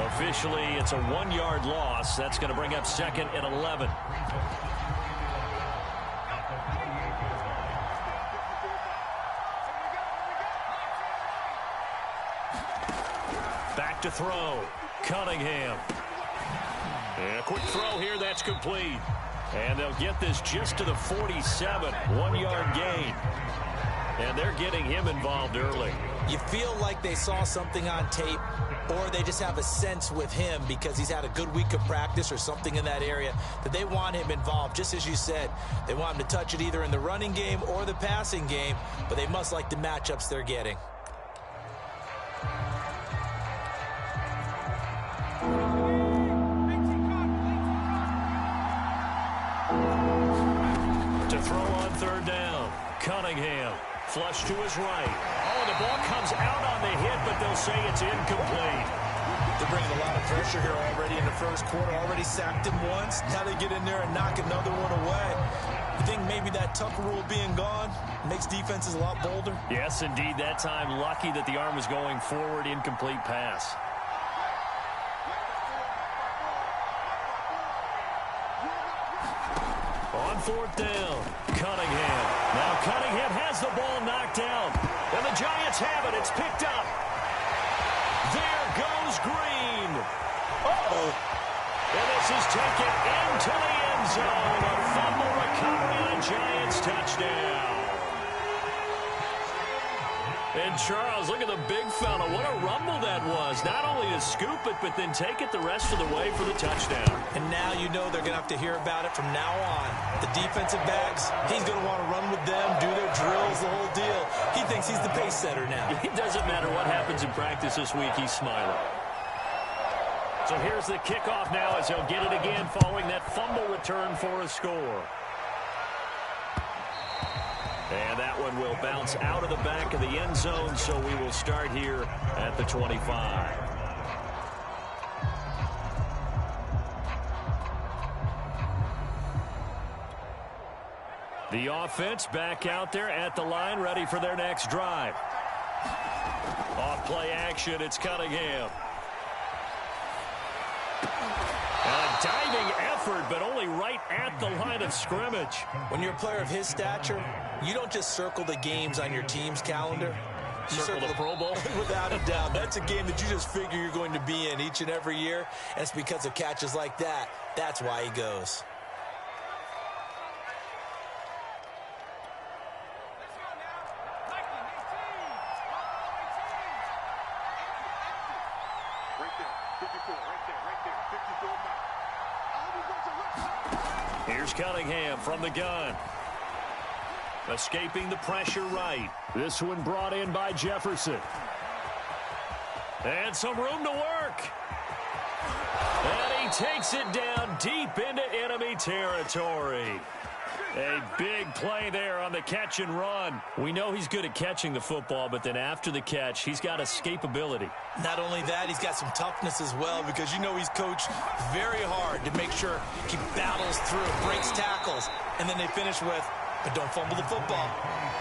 Officially, it's a 1-yard loss. That's going to bring up second and 11. Back to throw. Cunningham. And a quick throw here. That's complete. And they'll get this just to the 47. 1-yard gain. And they're getting him involved early. You feel like they saw something on tape, or they just have a sense with him because he's had a good week of practice or something in that area that they want him involved. Just as you said, they want him to touch it either in the running game or the passing game, but they must like the matchups they're getting. To throw on third down, Cunningham. Flush to his right. Oh, the ball comes out on the hit, but they'll say it's incomplete. They're bringing a lot of pressure here already in the first quarter. Already sacked him once. Now they get in there and knock another one away. You think maybe that Tucker rule being gone makes defenses a lot bolder? Yes, indeed. That time, lucky that the arm was going forward. Incomplete pass. On fourth down, Cunningham. Now Cunningham has the ball knocked down. And the Giants have it. It's picked up. There goes Green. Uh-oh. And this is taken into the end zone. A fumble recovery on Giants touchdown. And Charles, look at the big fella. What a rumble that was. Not only to scoop it, but then take it the rest of the way for the touchdown. And now you know they're going to have to hear about it from now on. The defensive backs, he's going to want to run with them, do their drills, the whole deal. He thinks he's the pace setter now. It doesn't matter what happens in practice this week. He's smiling. So here's the kickoff now as he'll get it again following that fumble return for a score. And that one will bounce out of the back of the end zone, so we will start here at the 25. The offense back out there at the line, ready for their next drive. Off play action, it's Cunningham. A diving effort, but only right at the line of scrimmage. When you're a player of his stature, you don't just circle the games on your team's calendar. You circle the Pro Bowl? Without a doubt. That's a game that you just figure you're going to be in each and every year. And it's because of catches like that. That's why he goes. Here's Cunningham from the gun. Escaping the pressure right. This one brought in by Jefferson. And some room to work. And he takes it down deep into enemy territory. A big play there on the catch and run. We know he's good at catching the football, but then after the catch, he's got escapability. Not only that, he's got some toughness as well, because you know he's coached very hard to make sure he battles through, breaks tackles, and then they finish with, but don't fumble the football.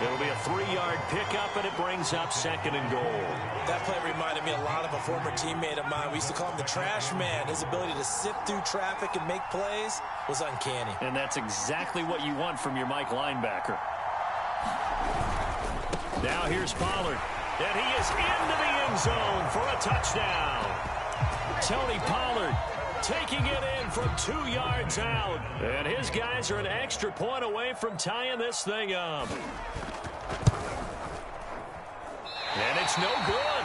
It'll be a 3-yard pickup, and it brings up 2nd and goal. That play reminded me a lot of a former teammate of mine. We used to call him the trash man. His ability to sift through traffic and make plays was uncanny. And that's exactly what you want from your Mike linebacker. Now here's Pollard. And he is into the end zone for a touchdown. Tony Pollard taking it in from 2 yards out. And his guys are an extra point away from tying this thing up. And it's no good.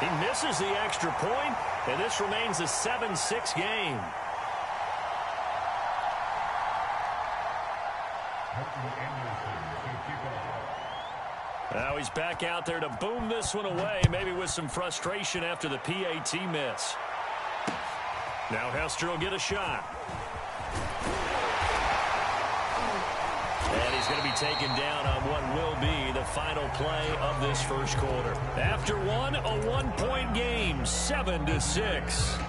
He misses the extra point, and this remains a 7-6 game. Now he's back out there to boom this one away, maybe with some frustration after the PAT miss. Now Hester will get a shot. And he's going to be taken down on what will be the final play of this first quarter. After one, a 1-point game, 7-6.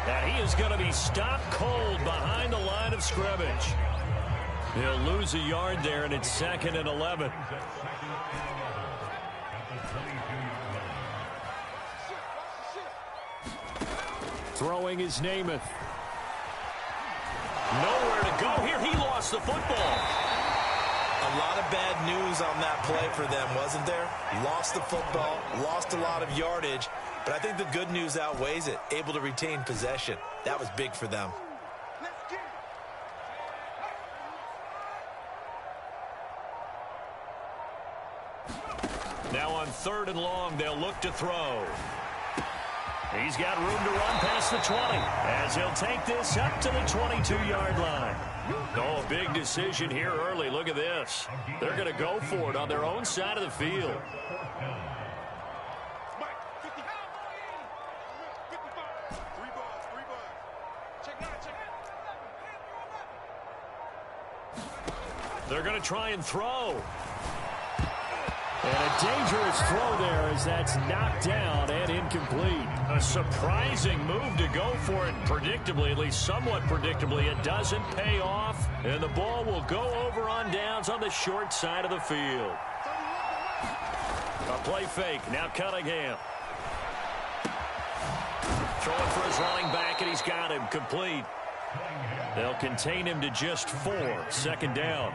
And he is going to be stopped cold behind the line of scrimmage. He'll lose a yard there, and it's 2nd and 11. Throwing is Namath. Nowhere to go here. He lost the football. A lot of bad news on that play for them, wasn't there? Lost the football, lost a lot of yardage. But I think the good news outweighs it. Able to retain possession. That was big for them. Now on 3rd and long, they'll look to throw. He's got room to run past the 20 as he'll take this up to the 22-yard line. Oh, big decision here early. Look at this. They're going to go for it on their own side of the field. They're going to try and throw. And a dangerous throw there as that's knocked down and incomplete. A surprising move to go for it. Predictably, at least somewhat predictably, it doesn't pay off. And the ball will go over on downs on the short side of the field. A play fake. Now Cunningham. Throwing for his running back, and he's got him complete. They'll contain him to just 4. 2nd down.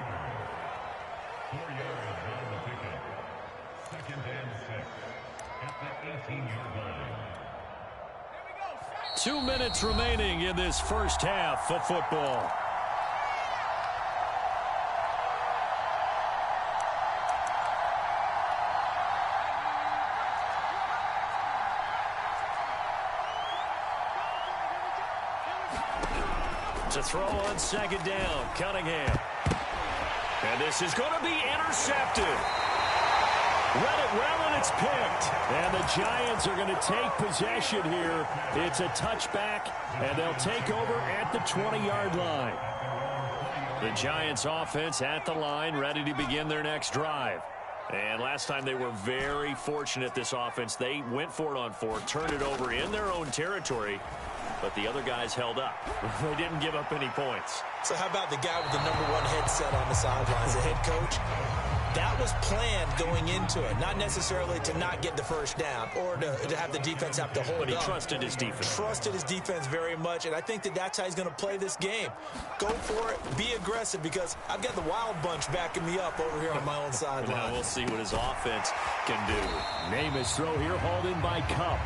2 minutes remaining in this first half of football. To throw on 2nd down, Cunningham. And this is going to be intercepted. Read it well, and it's picked. And the Giants are going to take possession here. It's a touchback, and they'll take over at the 20-yard line. The Giants offense at the line, ready to begin their next drive. And last time they were very fortunate, this offense. They went for it on 4, turned it over in their own territory, but the other guys held up. They didn't give up any points. So how about the guy with the #1 headset on the sidelines, the head coach? That was planned going into it, not necessarily to not get the first down or to have the defense have to hold up. But he trusted his defense. Trusted his defense very much, and I think that's how he's going to play this game. Go for it, be aggressive, because I've got the wild bunch backing me up over here on my own sideline. Now we'll see what his offense can do. Namath's throw here hauled in by Cup.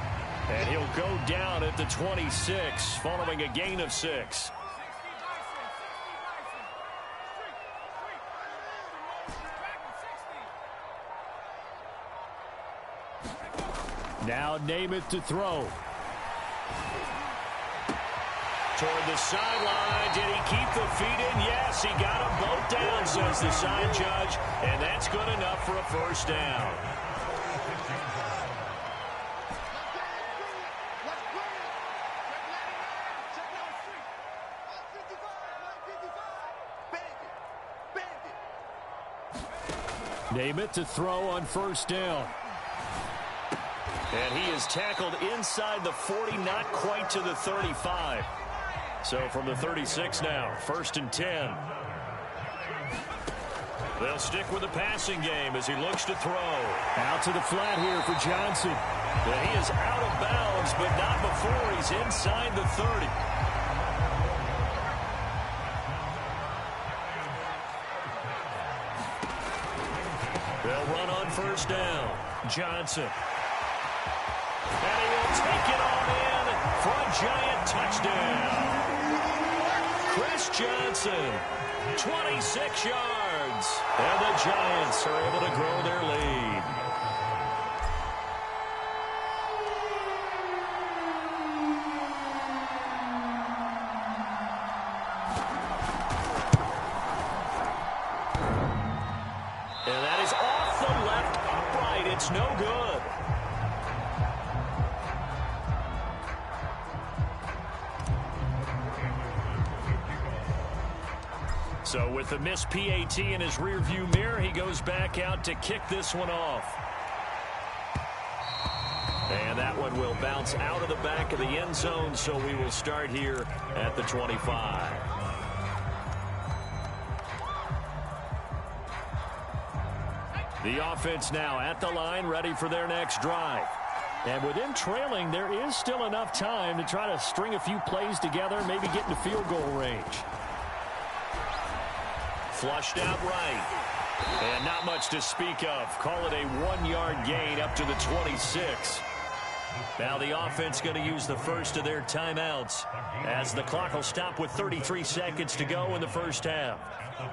And he'll go down at the 26 following a gain of 6. Now Namath to throw. Toward the sideline. Did he keep the feet in? Yes, he got them both down, says the side judge. And that's good enough for a first down. Namath to throw on first down. And he is tackled inside the 40, not quite to the 35. So from the 36 now, 1st and 10. They'll stick with the passing game as he looks to throw. Out to the flat here for Johnson. And he is out of bounds, but not before he's inside the 30. They'll run on first down. Johnson. And he will take it on in for a Giant touchdown. Chris Johnson, 26 yards. And the Giants are able to grow their lead. And that is off the left upright. It's no good. So with the missed PAT in his rearview mirror, he goes back out to kick this one off. And that one will bounce out of the back of the end zone, so we will start here at the 25. The offense now at the line, ready for their next drive. And with them trailing, there is still enough time to try to string a few plays together, maybe get into field goal range. Flushed out right. And not much to speak of. Call it a 1-yard gain up to the 26. Now the offense going to use the first of their timeouts as the clock will stop with 33 seconds to go in the first half.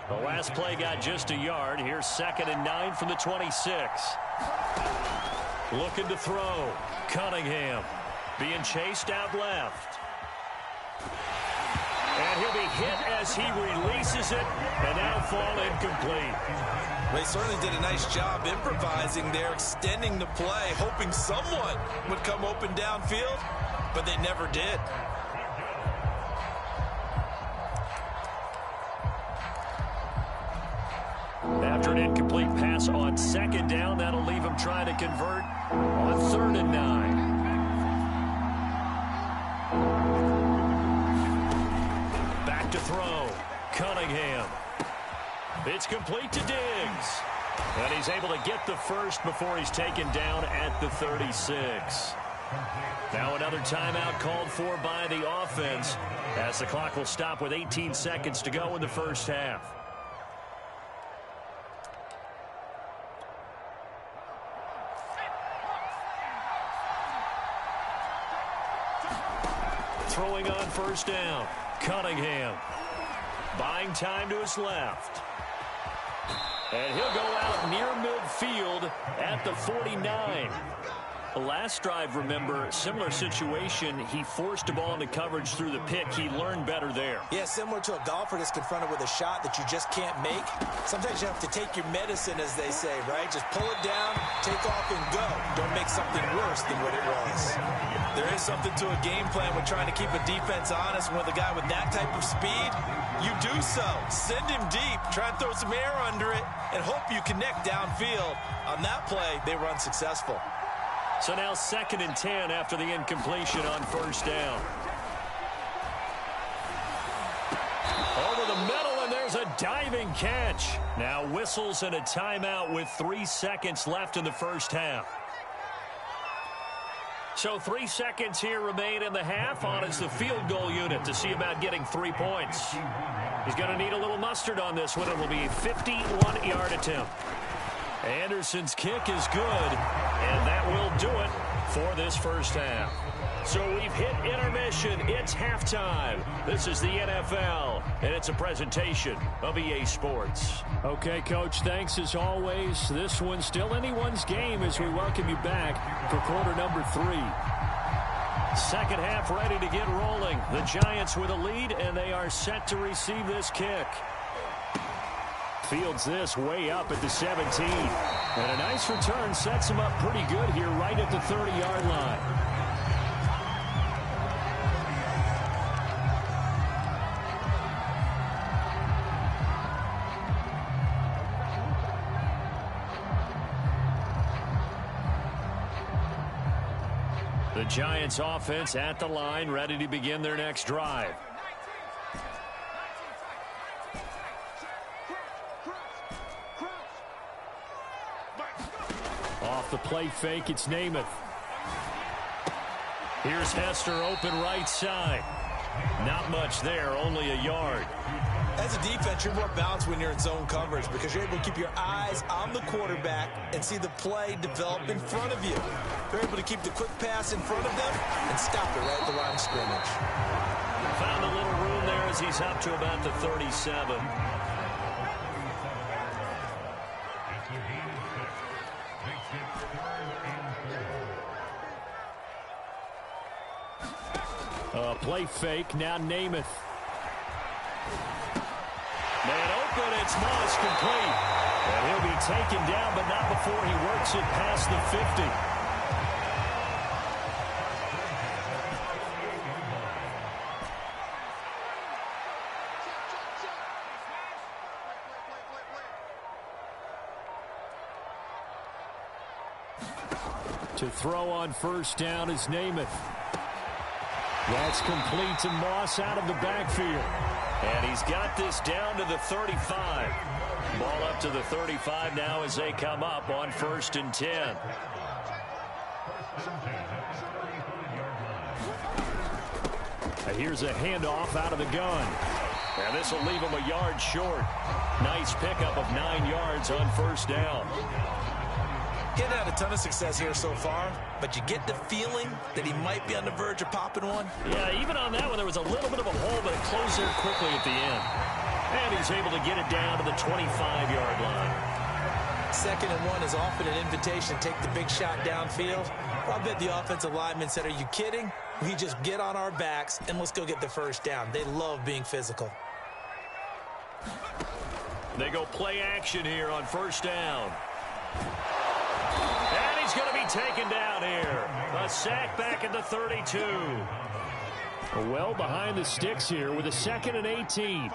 The last play got just a yard. Here's 2nd and 9 from the 26. Looking to throw. Cunningham being chased out left. And he'll be hit as he releases it, and that'll fall incomplete. They certainly did a nice job improvising there, extending the play, hoping someone would come open downfield, but they never did. After an incomplete pass on 2nd down, that'll leave him trying to convert on 3rd and 9. To throw. Cunningham. It's complete to Diggs. And he's able to get the first before he's taken down at the 36. Now another timeout called for by the offense as the clock will stop with 18 seconds to go in the first half. Throwing on first down. Cunningham buying time to his left. And he'll go out near midfield at the 49. Last drive, remember, similar situation. He forced a ball into coverage through the pick. He learned better there. Yeah, similar to a golfer that's confronted with a shot that you just can't make. Sometimes you have to take your medicine, as they say, right? Just pull it down, take off, and go. Don't make something worse than what it was. There is something to a game plan with trying to keep a defense honest. With a guy with that type of speed, you do so. Send him deep, try and throw some air under it, and hope you connect downfield. On that play, they were unsuccessful. So now 2nd and 10 after the incompletion on first down. Over the middle, and there's a diving catch. Now whistles and a timeout with 3 seconds left in the first half. So 3 seconds here remain in the half. On is the field goal unit to see about getting 3 points. He's going to need a little mustard on this one. It will be a 51-yard attempt. Anderson's kick is good, and that will do it for this first half. So we've hit intermission. It's halftime. This is the NFL, and it's a presentation of EA Sports. Okay, Coach, thanks as always. This one's still anyone's game as we welcome you back for quarter number 3. Second half ready to get rolling. The Giants with a lead, and they are set to receive this kick. Fields this way up at the 17. And a nice return sets him up pretty good here right at the 30-yard line. The Giants offense at the line, ready to begin their next drive. Off the play fake, it's Namath. Here's Hester open right side. Not much there, only a yard. As a defense, you're more balanced when you're in zone coverage because you're able to keep your eyes on the quarterback and see the play develop in front of you. You're able to keep the quick pass in front of them and stop it right at the line of scrimmage. Found a little room there as he's up to about the 37. Play fake, now Namath. Man open, it's Moss complete. And he'll be taken down, but not before he works it past the 50. To throw on first down is Namath. That's complete to Moss out of the backfield. And he's got this down to the 35. Ball up to the 35 now as they come up on 1st and 10. Here's a handoff out of the gun. And this will leave him a yard short. Nice pickup of 9 yards on first down. Getting had a ton of success here so far, but you get the feeling that he might be on the verge of popping one. Yeah, even on that one, there was a little bit of a hole, but it closed there quickly at the end. And he's able to get it down to the 25-yard line. 2nd and 1 is often an invitation to take the big shot downfield. I bet the offensive lineman said, are you kidding? We just get on our backs and let's go get the first down. They love being physical. They go play action here on first down. And he's going to be taken down here. A sack back at the 32. Well behind the sticks here with a 2nd and 18.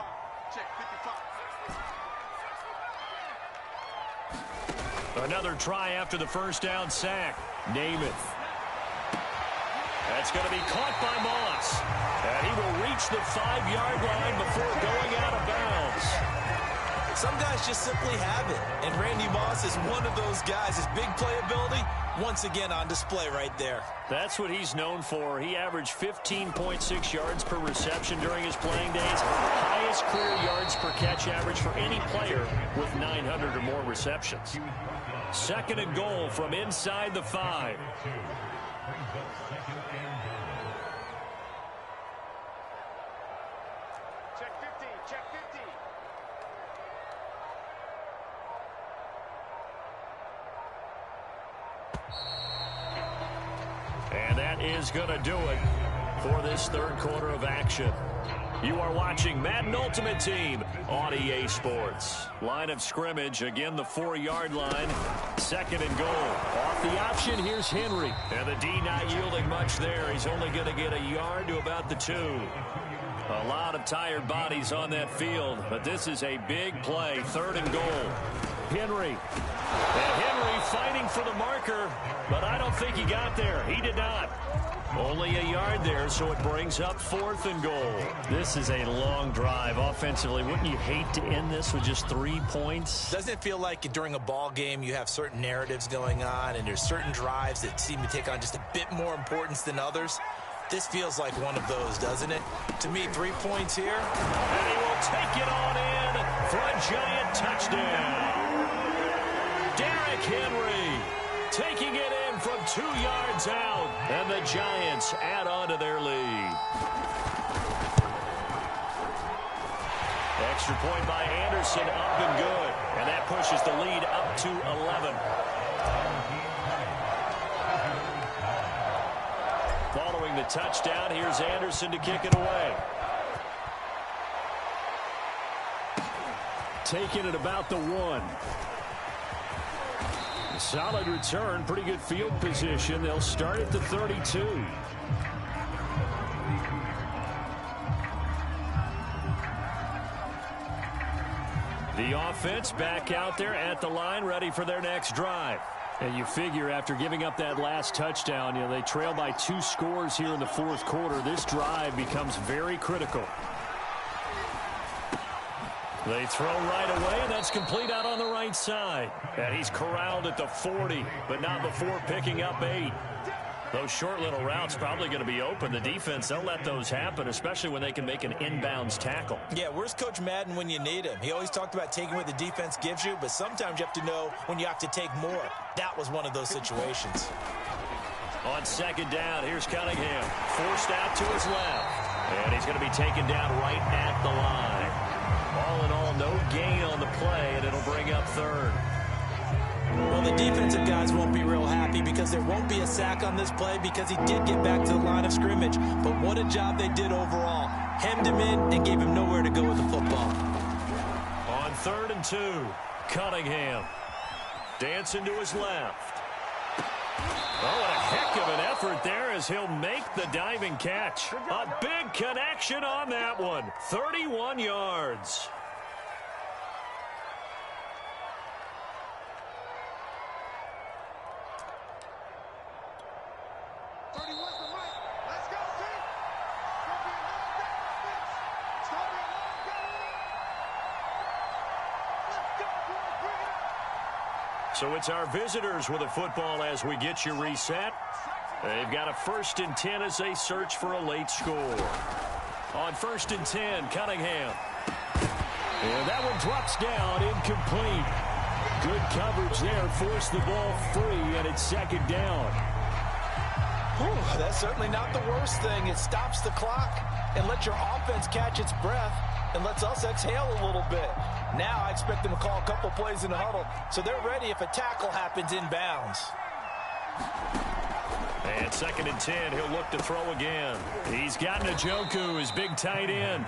Another try after the first down sack. Namath. That's going to be caught by Moss. And he will reach the 5-yard line before going out of bounds. Some guys just simply have it, and Randy Moss is one of those guys. His big playability, once again on display right there. That's what he's known for. He averaged 15.6 yards per reception during his playing days. Highest career yards per catch average for any player with 900 or more receptions. 2nd and goal from inside the 5. is going to do it for this third quarter of action. You are watching Madden Ultimate Team on EA Sports. Line of scrimmage, again the 4-yard line. Second and goal. Off the option, here's Henry. And the D not yielding much there. He's only going to get a yard to about the 2. A lot of tired bodies on that field, but this is a big play. Third and goal. Henry. And Henry fighting for the marker, but I don't think he got there. He did not. Only a yard there, so it brings up 4th and goal. This is a long drive offensively. Wouldn't you hate to end this with just 3 points? Doesn't it feel like during a ball game you have certain narratives going on and there's certain drives that seem to take on just a bit more importance than others? This feels like one of those, doesn't it? To me, 3 points here. And he will take it on in for a giant touchdown. Derrick Henry taking it in from 2 yards out. And the Giants add on to their lead. Extra point by Anderson, up and good. And that pushes the lead up to 11. Following the touchdown, here's Anderson to kick it away. Taking it about the 1. Solid return, pretty good field position. They'll start at the 32. The offense back out there at the line, ready for their next drive. And you figure after giving up that last touchdown, they trail by 2 scores here in the 4th quarter. This drive becomes very critical. They throw right away, and that's complete out on the right side. And he's corralled at the 40, but not before picking up 8. Those short little routes probably going to be open. The defense, they'll let those happen, especially when they can make an inbounds tackle. Yeah, where's Coach Madden when you need him? He always talked about taking what the defense gives you, but sometimes you have to know when you have to take more. That was one of those situations. On second down, here's Cunningham. Forced out to his left. And he's going to be taken down right at the line. All in all, no gain on the play, and it'll bring up 3rd. Well, the defensive guys won't be real happy because there won't be a sack on this play because he did get back to the line of scrimmage. But what a job they did overall. Hemmed him in and gave him nowhere to go with the football. On 3rd and 2, Cunningham dancing to his left. Oh, what a heck of an effort there as he'll make the diving catch. A big connection on that one. 31 yards. So it's our visitors with a football as we get you reset. They've got a 1st and 10 as they search for a late score. On 1st and 10, Cunningham. And that one drops down, incomplete. Good coverage there, forced the ball free, and it's 2nd down. Whew, that's certainly not the worst thing. It stops the clock and lets your offense catch its breath and lets us exhale a little bit. Now I expect them to call a couple plays in the huddle, so they're ready if a tackle happens inbounds. And 2nd and 10, he'll look to throw again. He's got Njoku, his big tight end.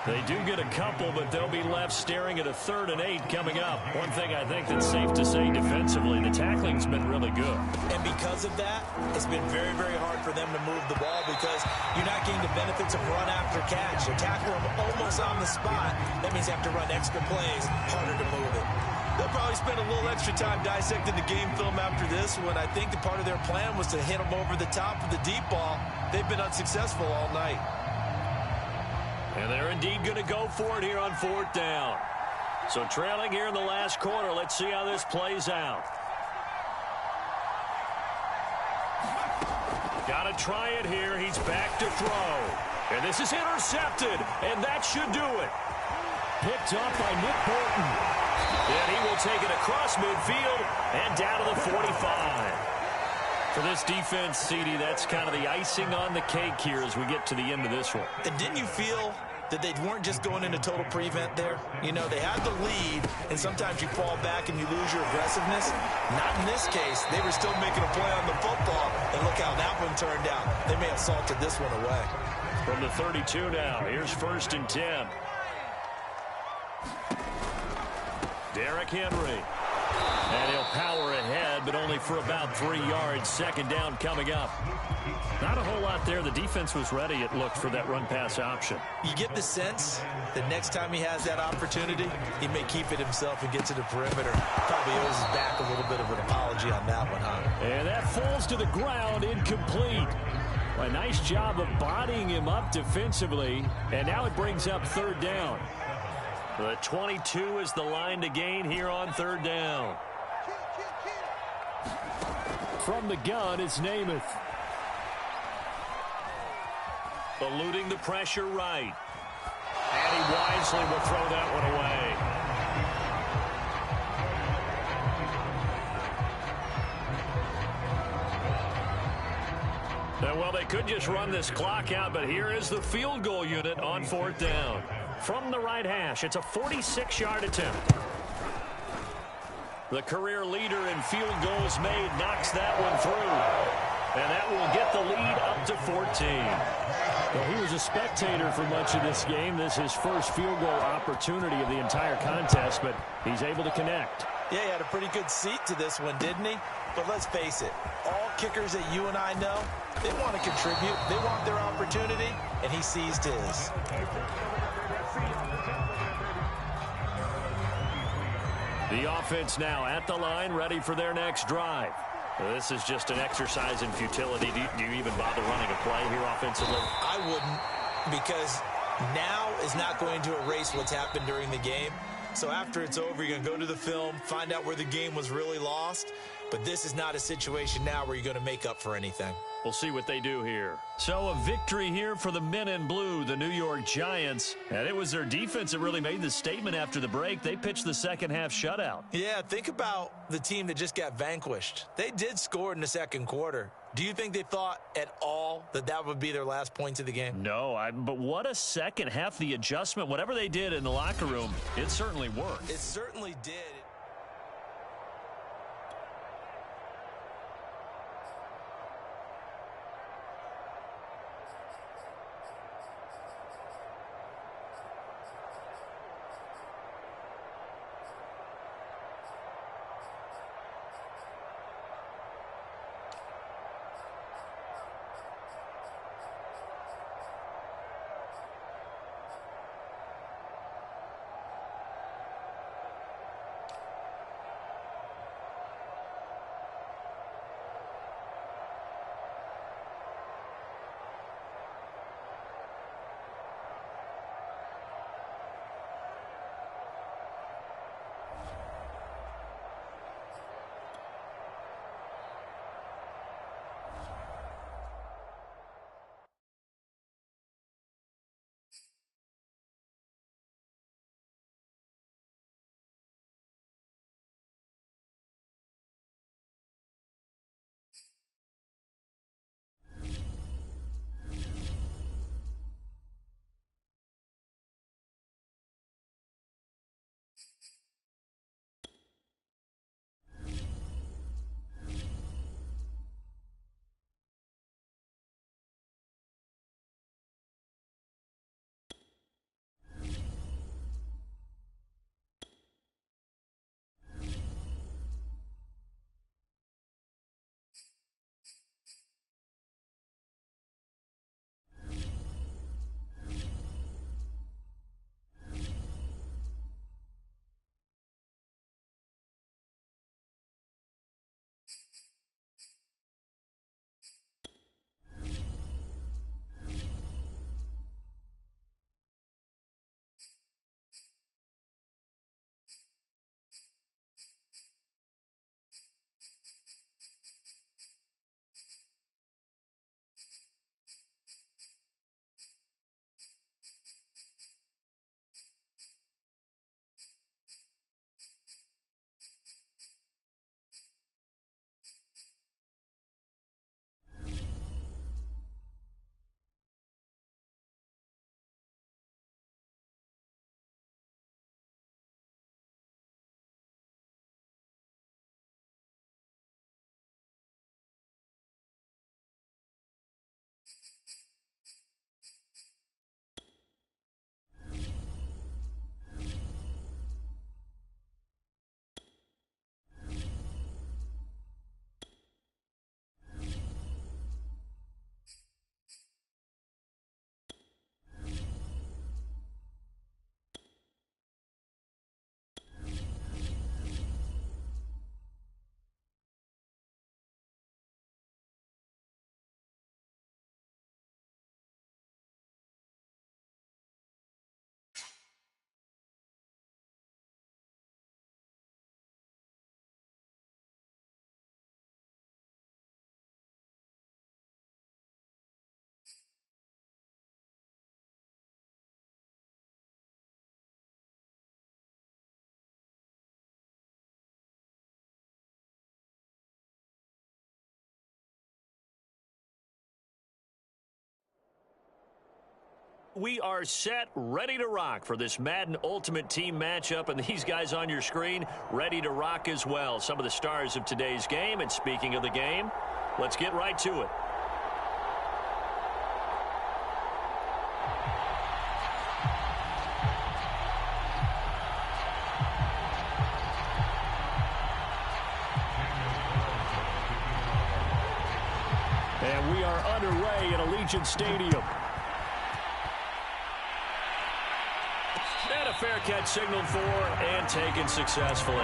They do get a couple, but they'll be left staring at a 3rd and 8 coming up. One thing I think that's safe to say defensively, the tackling's been really good. And because of that, it's been very, very hard for them to move the ball because you're not getting the benefits of run after catch. You tackle them almost on the spot. That means you have to run extra plays, harder to move it. They'll probably spend a little extra time dissecting the game film after this when I think the part of their plan was to hit them over the top of the deep ball. They've been unsuccessful all night. And they're indeed going to go for it here on 4th down. So trailing here in the last quarter, let's see how this plays out. Got to try it here. He's back to throw. And this is intercepted, and that should do it. Picked up by Nick Bolton. And he will take it across midfield and down to the 45. For this defense, CD, that's kind of the icing on the cake here as we get to the end of this one. And didn't you feel that they weren't just going into total prevent there. You know, they had the lead, and sometimes you fall back and you lose your aggressiveness. Not in this case. They were still making a play on the football, and look how that one turned out. They may have salted this one away. From the 32 now, here's 1st and 10. Derrick Henry. And he'll power ahead, but only for about 3 yards. 2nd down coming up. Not a whole lot there. The defense was ready, it looked, for that run-pass option. You get the sense that next time he has that opportunity, he may keep it himself and get to the perimeter. Probably owes his back a little bit of an apology on that one, huh? And that falls to the ground, incomplete. A nice job of bodying him up defensively, and now it brings up 3rd down. The 22 is the line to gain here on 3rd down. From the gun, it's Namath. Eluding the pressure right. And he wisely will throw that one away. Well, they could just run this clock out, but here is the field goal unit on 4th down. From the right hash, it's a 46-yard attempt. The career leader in field goals made knocks that one through. And that will get the lead up to 14. Well, he was a spectator for much of this game. This is his first field goal opportunity of the entire contest, but he's able to connect. Yeah, he had a pretty good seat to this one, didn't he? But let's face it, all kickers that you and I know, they want to contribute. They want their opportunity, and he seized his. The offense now at the line, ready for their next drive. This is just an exercise in futility. Do you even bother running a play here offensively? I wouldn't, because now is not going to erase what's happened during the game. So after it's over, you're going to go to the film, find out where the game was really lost. But this is not a situation now where you're going to make up for anything. We'll see what they do here. So a victory here for the men in blue, the New York Giants. And it was their defense that really made the statement after the break. They pitched the second half shutout. Yeah, think about the team that just got vanquished. They did score in the second quarter. Do you think they thought at all that that would be their last points of the game? No, but what a second half. The adjustment, whatever they did in the locker room, it certainly worked. It certainly did. we are set, ready to rock for this Madden Ultimate Team matchup, and these guys on your screen ready to rock as well. Some of the stars of today's game, and speaking of the game, let's get right to it. And we are underway at Allegiant Stadium. And a fair catch signaled for and taken successfully.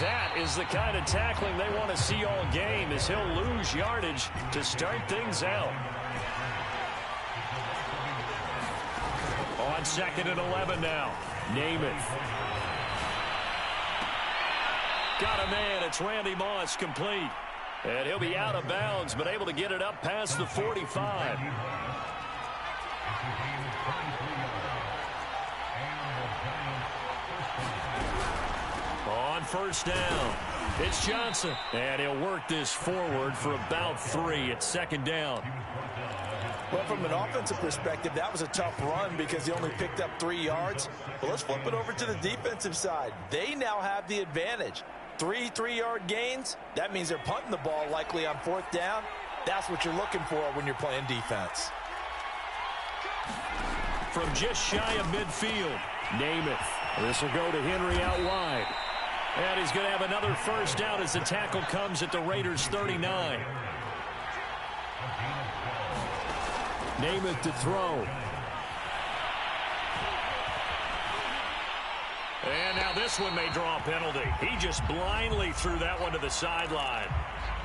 That is the kind of tackling they want to see all game, as he'll lose yardage to start things out. On 2nd and 11 now. Namath. Got a man. It's Randy Moss, complete. And he'll be out of bounds, but able to get it up past the 45. On 1st down, it's Johnson. And he'll work this forward for about 3. It's 2nd down. Well, from an offensive perspective, that was a tough run because he only picked up 3 yards. But let's flip it over to the defensive side. They now have the advantage. 3 3-yard gains. That means they're punting the ball likely on 4th down. That's what you're looking for when you're playing defense. From just shy of midfield, Namath. This will go to Henry out wide. And he's going to have another 1st down as the tackle comes at the Raiders' 39. Namath to throw. And now this one may draw a penalty. He just blindly threw that one to the sideline.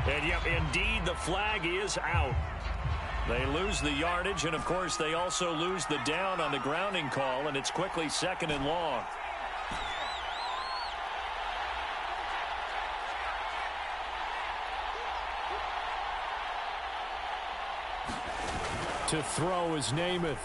And, yep, indeed, the flag is out. They lose the yardage, and, of course, they also lose the down on the grounding call, and it's quickly 2nd and long. To throw is Namath.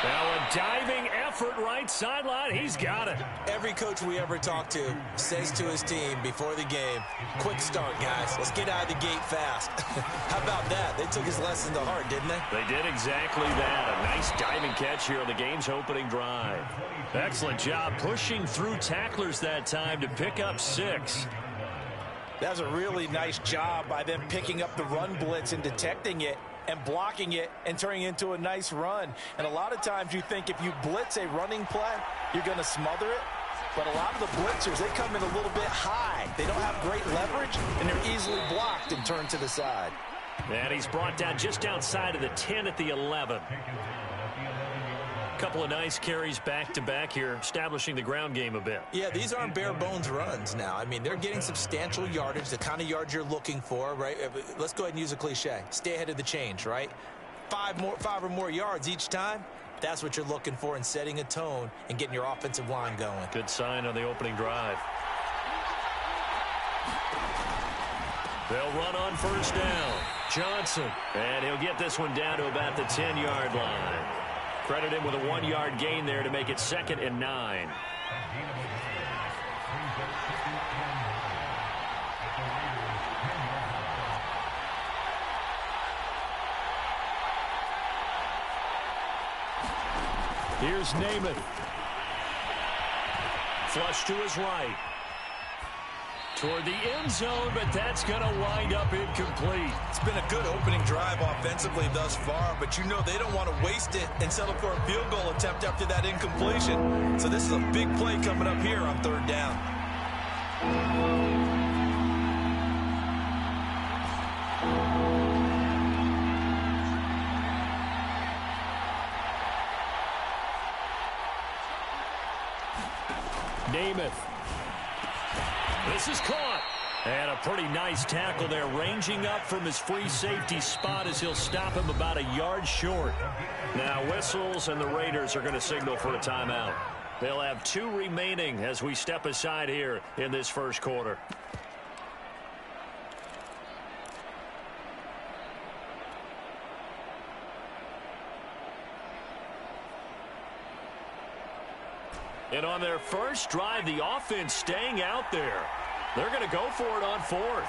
Now a diving effort right sideline. He's got it. Every coach we ever talk to says to his team before the game, quick start, guys. Let's get out of the gate fast. How about that? They took his lesson to heart, didn't they? They did exactly that. A nice diving catch here on the game's opening drive. Excellent job pushing through tacklers that time to pick up 6. That was a really nice job by them picking up the run blitz and detecting it and blocking it and turning it into a nice run. And a lot of times you think if you blitz a running play, you're going to smother it. But a lot of the blitzers, they come in a little bit high. They don't have great leverage, and they're easily blocked and turned to the side. And he's brought down just outside of the 10 at the 11. Couple of nice carries back-to-back here, establishing the ground game a bit. Yeah, these aren't bare-bones runs now. I mean, they're getting substantial yardage, the kind of yards you're looking for, right? Let's go ahead and use a cliche. Stay ahead of the change, right? 5 or more yards each time. That's what you're looking for in setting a tone and getting your offensive line going. Good sign on the opening drive. They'll run on 1st down. Johnson. And he'll get this one down to about the 10-yard line. Credit him with a 1-yard gain there to make it 2nd and 9. Here's Namath. Flush to his right. Toward the end zone, but that's going to wind up incomplete. It's been a good opening drive offensively thus far, but you know they don't want to waste it and settle for a field goal attempt after that incompletion. So this is a big play coming up here on 3rd down. Namath. This is caught. And a pretty nice tackle there, ranging up from his free safety spot as he'll stop him about a yard short. Now whistles, and the Raiders are going to signal for a timeout. They'll have 2 remaining as we step aside here in this first quarter. And on their first drive, the offense staying out there. They're going to go for it on 4th.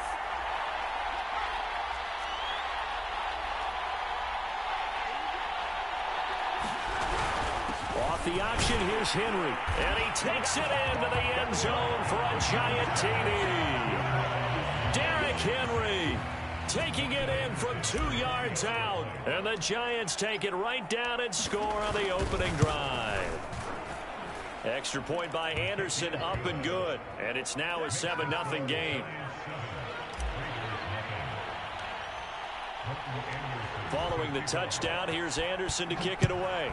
Off the option, here's Henry. And he takes it into the end zone for a giant TD. Derrick Henry taking it in from 2 yards out. And the Giants take it right down and score on the opening drive. Extra point by Anderson, up and good. And it's now a 7-0 game. Following the touchdown, here's Anderson to kick it away.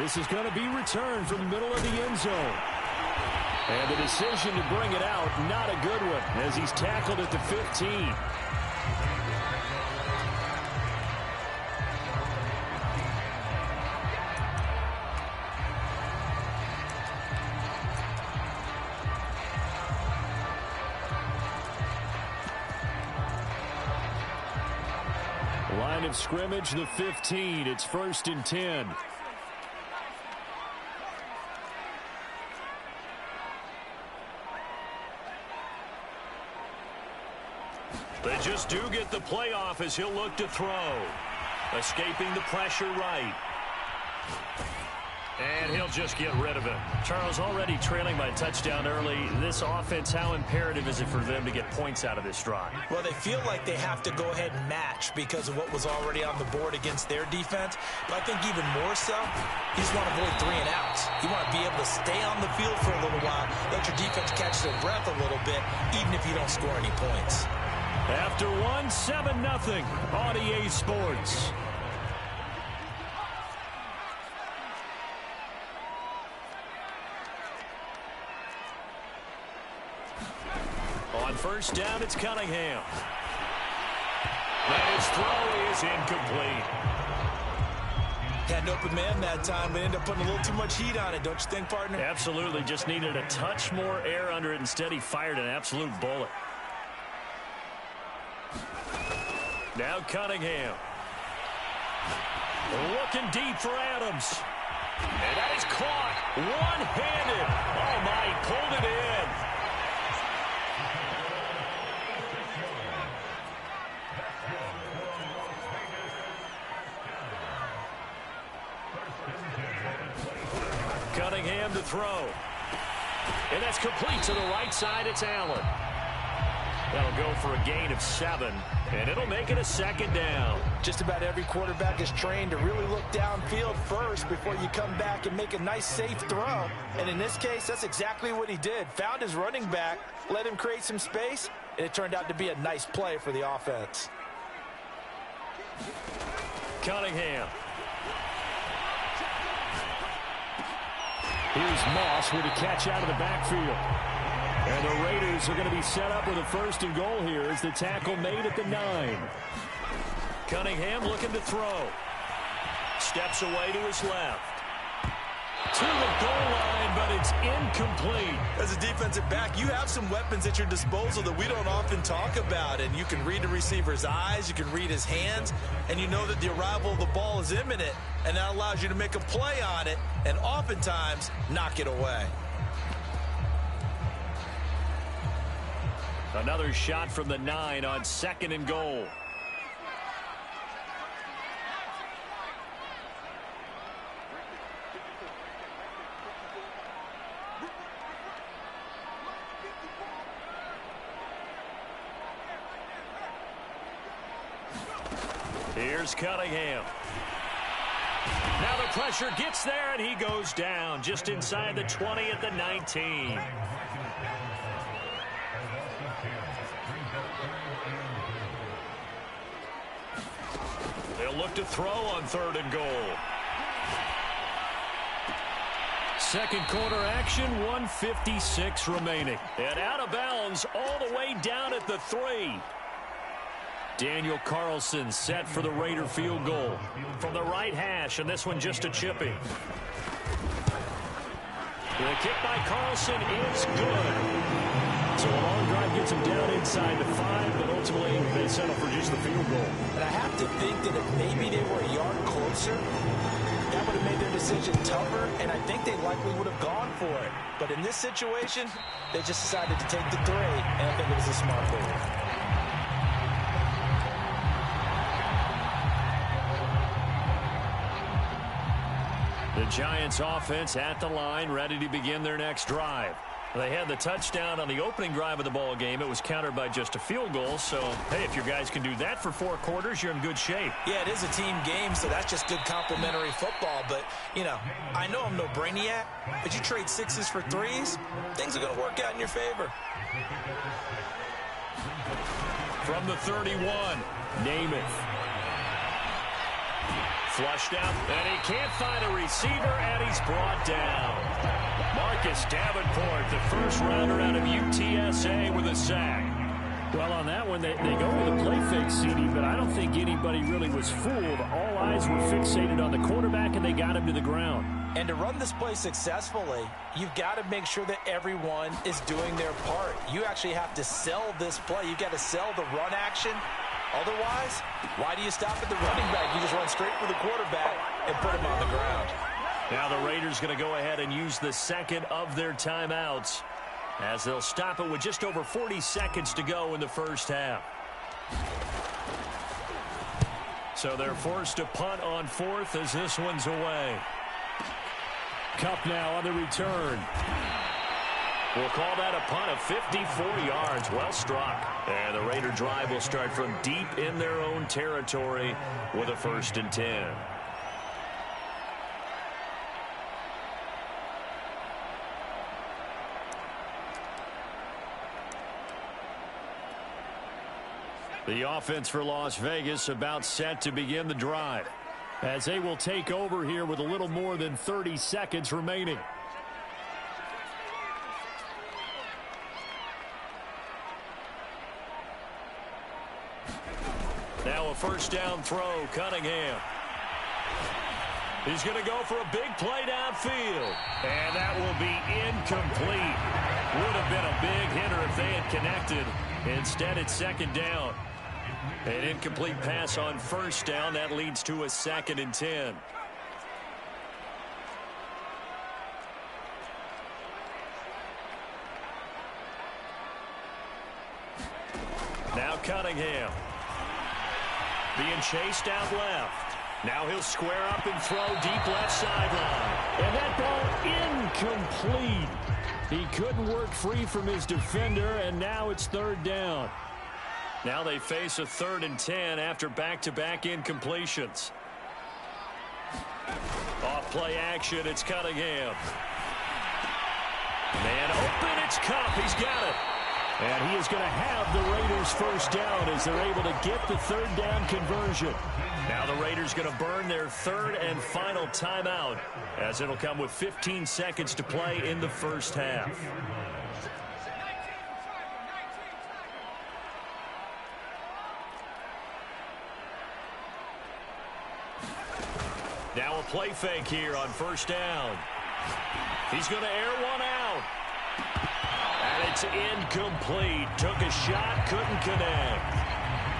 This is going to be returned from the middle of the end zone. And the decision to bring it out, not a good one, as he's tackled at the 15. Line of scrimmage, the 15. It's 1st and 10. They just do get the playoff as he'll look to throw. Escaping the pressure right. And he'll just get rid of it. Charles, already trailing by a touchdown early. This offense, how imperative is it for them to get points out of this drive? Well, they feel like they have to go ahead and match because of what was already on the board against their defense. But I think even more so, you just want to avoid 3 and outs. You want to be able to stay on the field for a little while, let your defense catch their breath a little bit, even if you don't score any points. After 7-0 on EA Sports. On first down, it's Cunningham. And his throw is incomplete. Had an open man that time, but ended up putting a little too much heat on it, don't you think, partner? Absolutely. Just needed a touch more air under it. Instead, he fired an absolute bullet. Now Cunningham. Looking deep for Adams. And that is caught. One-handed. Oh, my. He pulled it in. Cunningham to throw. And that's complete to the right side. It's Allen. That'll go for a gain of 7, and it'll make it a 2nd down. Just about every quarterback is trained to really look downfield first before you come back and make a nice, safe throw. And in this case, that's exactly what he did. Found his running back, let him create some space, and it turned out to be a nice play for the offense. Cunningham. Here's Moss with a catch out of the backfield. And the Raiders are going to be set up with a 1st and goal here as the tackle made at the 9. Cunningham looking to throw. Steps away to his left. To the goal line, but it's incomplete. As a defensive back, you have some weapons at your disposal that we don't often talk about. And you can read the receiver's eyes, you can read his hands, and you know that the arrival of the ball is imminent. And that allows you to make a play on it and oftentimes knock it away. Another shot from the 9 on 2nd and goal. Here's Cunningham. Now the pressure gets there, and he goes down just inside the 20 at the 19. They'll look to throw on 3rd and goal. Second quarter action, 1:56 remaining. And out of bounds all the way down at the 3. Daniel Carlson set for the Raider field goal From the right hash, and this one just a chipping. The kick by Carlson is good. So a long drive gets him down inside the 5, but ultimately they settle for just the field goal. And I have to think that if maybe they were a yard closer, that would have made their decision tougher, and I think they likely would have gone for it. But in this situation, they just decided to take the 3, and I think it was a smart move. The Giants offense at the line, ready to begin their next drive. They had the touchdown on the opening drive of the ball game. It was countered by just a field goal. So, hey, if your guys can do that for 4 quarters, you're in good shape. Yeah, it is a team game, so that's just good complimentary football. But, you know, I know I'm no brainiac, but you trade 6s for 3s, things are going to work out in your favor. From the 31, Namath. Flushed out, and he can't find a receiver, and he's brought down. Marcus Davenport, the first rounder out of UTSA, with a sack. Well, on that one, they go with a play fake, CD, but I don't think anybody really was fooled. All eyes were fixated on the quarterback, and they got him to the ground. And to run this play successfully, you've got to make sure that everyone is doing their part. You actually have to sell this play. You've got to sell the run action. Otherwise, why do you stop at the running back? You just run straight for the quarterback and put him on the ground. Now the Raiders going to go ahead and use the second of their timeouts as they'll stop it with just over 40 seconds to go in the first half. So they're forced to punt on 4th as this one's away. Kupp now on the return. We'll call that a punt of 54 yards. Well struck. And the Raider drive will start from deep in their own territory with a 1st and 10. The offense for Las Vegas about set to begin the drive, as they will take over here with a little more than 30 seconds remaining. Now a first down throw, Cunningham. He's going to go for a big play downfield. And that will be incomplete. Would have been a big hitter if they had connected. Instead, it's second down. An incomplete pass on first down. That leads to a 2nd and 10. Now Cunningham. Being chased out left. Now he'll square up and throw deep left sideline. And that ball incomplete. He couldn't work free from his defender, and now it's 3rd down. Now they face a 3rd and 10 after back-to-back incompletions. Off play action, it's Cunningham. Man open, it's Kupp. He's got it. And he is going to have the Raiders first down as they're able to get the 3rd down conversion. Now the Raiders going to burn their 3rd and final timeout as it'll come with 15 seconds to play in the first half. Now a play fake here on first down. He's going to air one out. And it's incomplete. Took a shot, couldn't connect.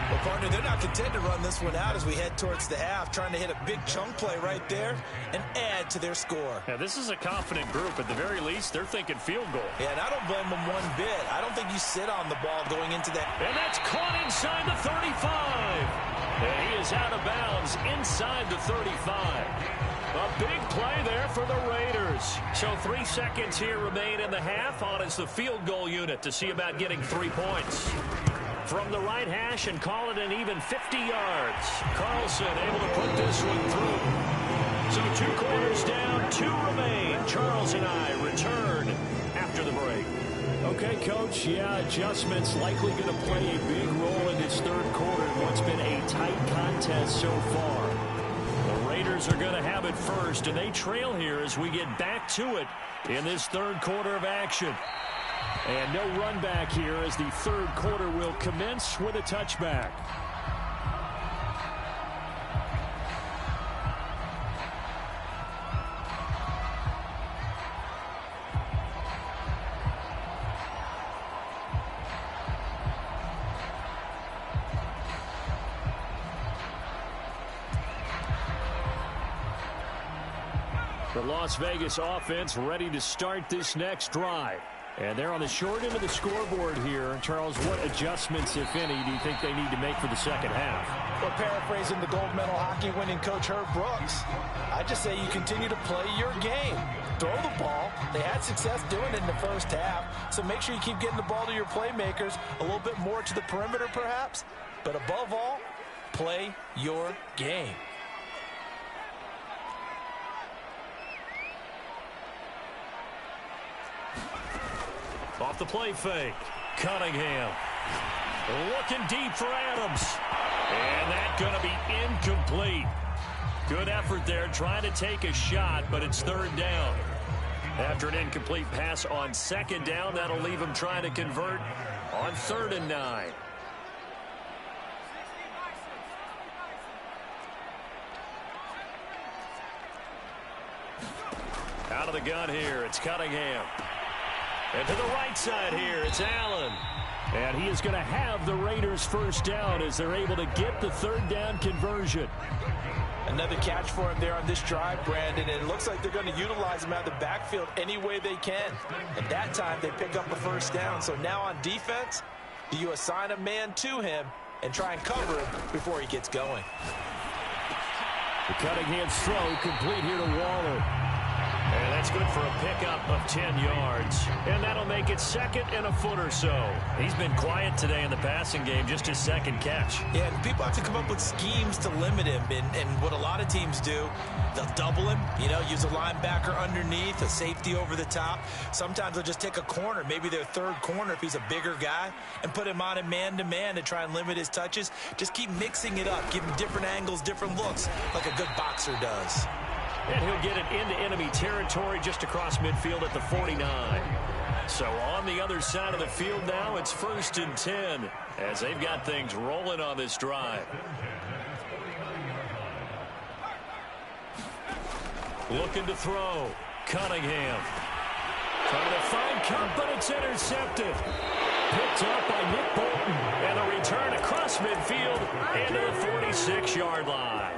Well, partner, they're not content to run this one out as we head towards the half, trying to hit a big chunk play right there and add to their score. Now, this is a confident group. At the very least, they're thinking field goal. Yeah, and I don't blame them one bit. I don't think you sit on the ball going into that. And that's caught inside the 35. And he is out of bounds inside the 35. A big play there for the Raiders. So 3 seconds here remain in the half. On is the field goal unit to see about getting 3 points. From the right hash and call it an even 50 yards. Carlson able to put this one through. So 2 quarters down, 2 remain. Charles and I return after the break. Okay, Coach, yeah, adjustments likely going to play a big role in this 3rd quarter in what's been a tight contest so far. The Raiders Raiders are going to have it first, and they trail here as we get back to it in this third quarter of action. And no run back here as the third quarter will commence with a touchback. The Las Vegas offense ready to start this next drive. And they're on the short end of the scoreboard here. Charles, what adjustments, if any, do you think they need to make for the second half? Well, paraphrasing the gold medal hockey winning coach Herb Brooks, I just say you continue to play your game. Throw the ball. They had success doing it in the first half, so make sure you keep getting the ball to your playmakers, a little bit more to the perimeter perhaps, but above all, play your game. Off the play fake. Cunningham. Looking deep for Adams. And that's going to be incomplete. Good effort there trying to take a shot, but it's third down. After an incomplete pass on second down, that'll leave him trying to convert on 3rd and 9. Out of the gun here, it's Cunningham. And to the right side here, it's Allen. And he is going to have the Raiders first down as they're able to get the third down conversion. Another catch for him there on this drive, Brandon. And it looks like they're going to utilize him out of the backfield any way they can. At that time, they pick up the first down. So now on defense, do you assign a man to him and try and cover him before he gets going? The Cunningham's throw complete here to Waller. And that's good for a pickup of 10 yards. And that'll make it 2nd and a foot or so. He's been quiet today in the passing game, just his second catch. Yeah, and people have to come up with schemes to limit him. And what a lot of teams do, they'll double him, use a linebacker underneath, a safety over the top. Sometimes they'll just take a corner, maybe their third corner if he's a bigger guy, and put him on a man-to-man to try and limit his touches. Just keep mixing it up, give him different angles, different looks, like a good boxer does. And he'll get it into enemy territory just across midfield at the 49. So on the other side of the field now, it's 1st and 10 as they've got things rolling on this drive. Looking to throw. Cunningham. Trying to find Cup, but it's intercepted. Picked up by Nick Bolton. And a return across midfield into the 46-yard line.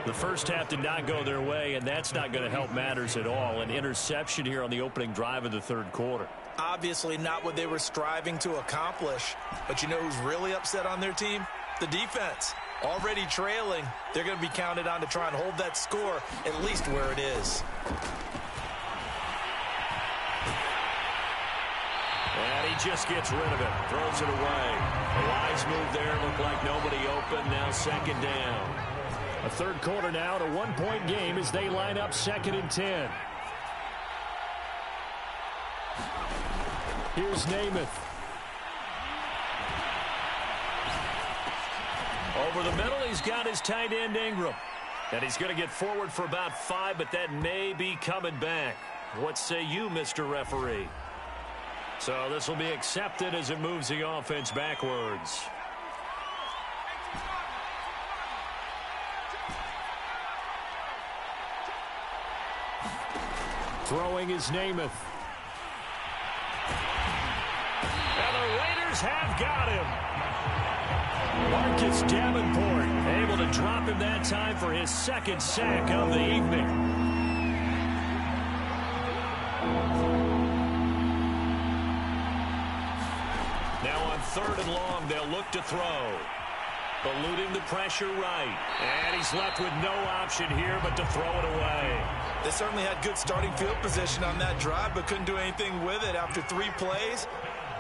The first half did not go their way, and that's not going to help matters at all. An interception here on the opening drive of the third quarter. Obviously not what they were striving to accomplish. But you know who's really upset on their team? The defense. Already trailing. They're going to be counted on to try and hold that score at least where it is. And he just gets rid of it. Throws it away. A wise move there. Looked like nobody open. Now 2nd down. A third quarter now, and a one-point game as they line up 2nd and 10. Here's Namath. Over the middle, he's got his tight end Ingram. And he's going to get forward for about 5, but that may be coming back. What say you, Mr. Referee? So this will be accepted as it moves the offense backwards. Throwing is Namath. And the Raiders have got him. Marcus Davenport able to drop him that time for his 2nd sack of the evening. Now on 3rd and long, they'll look to throw. Eluding the pressure right. And he's left with no option here but to throw it away. They certainly had good starting field position on that drive, but couldn't do anything with it after 3 plays.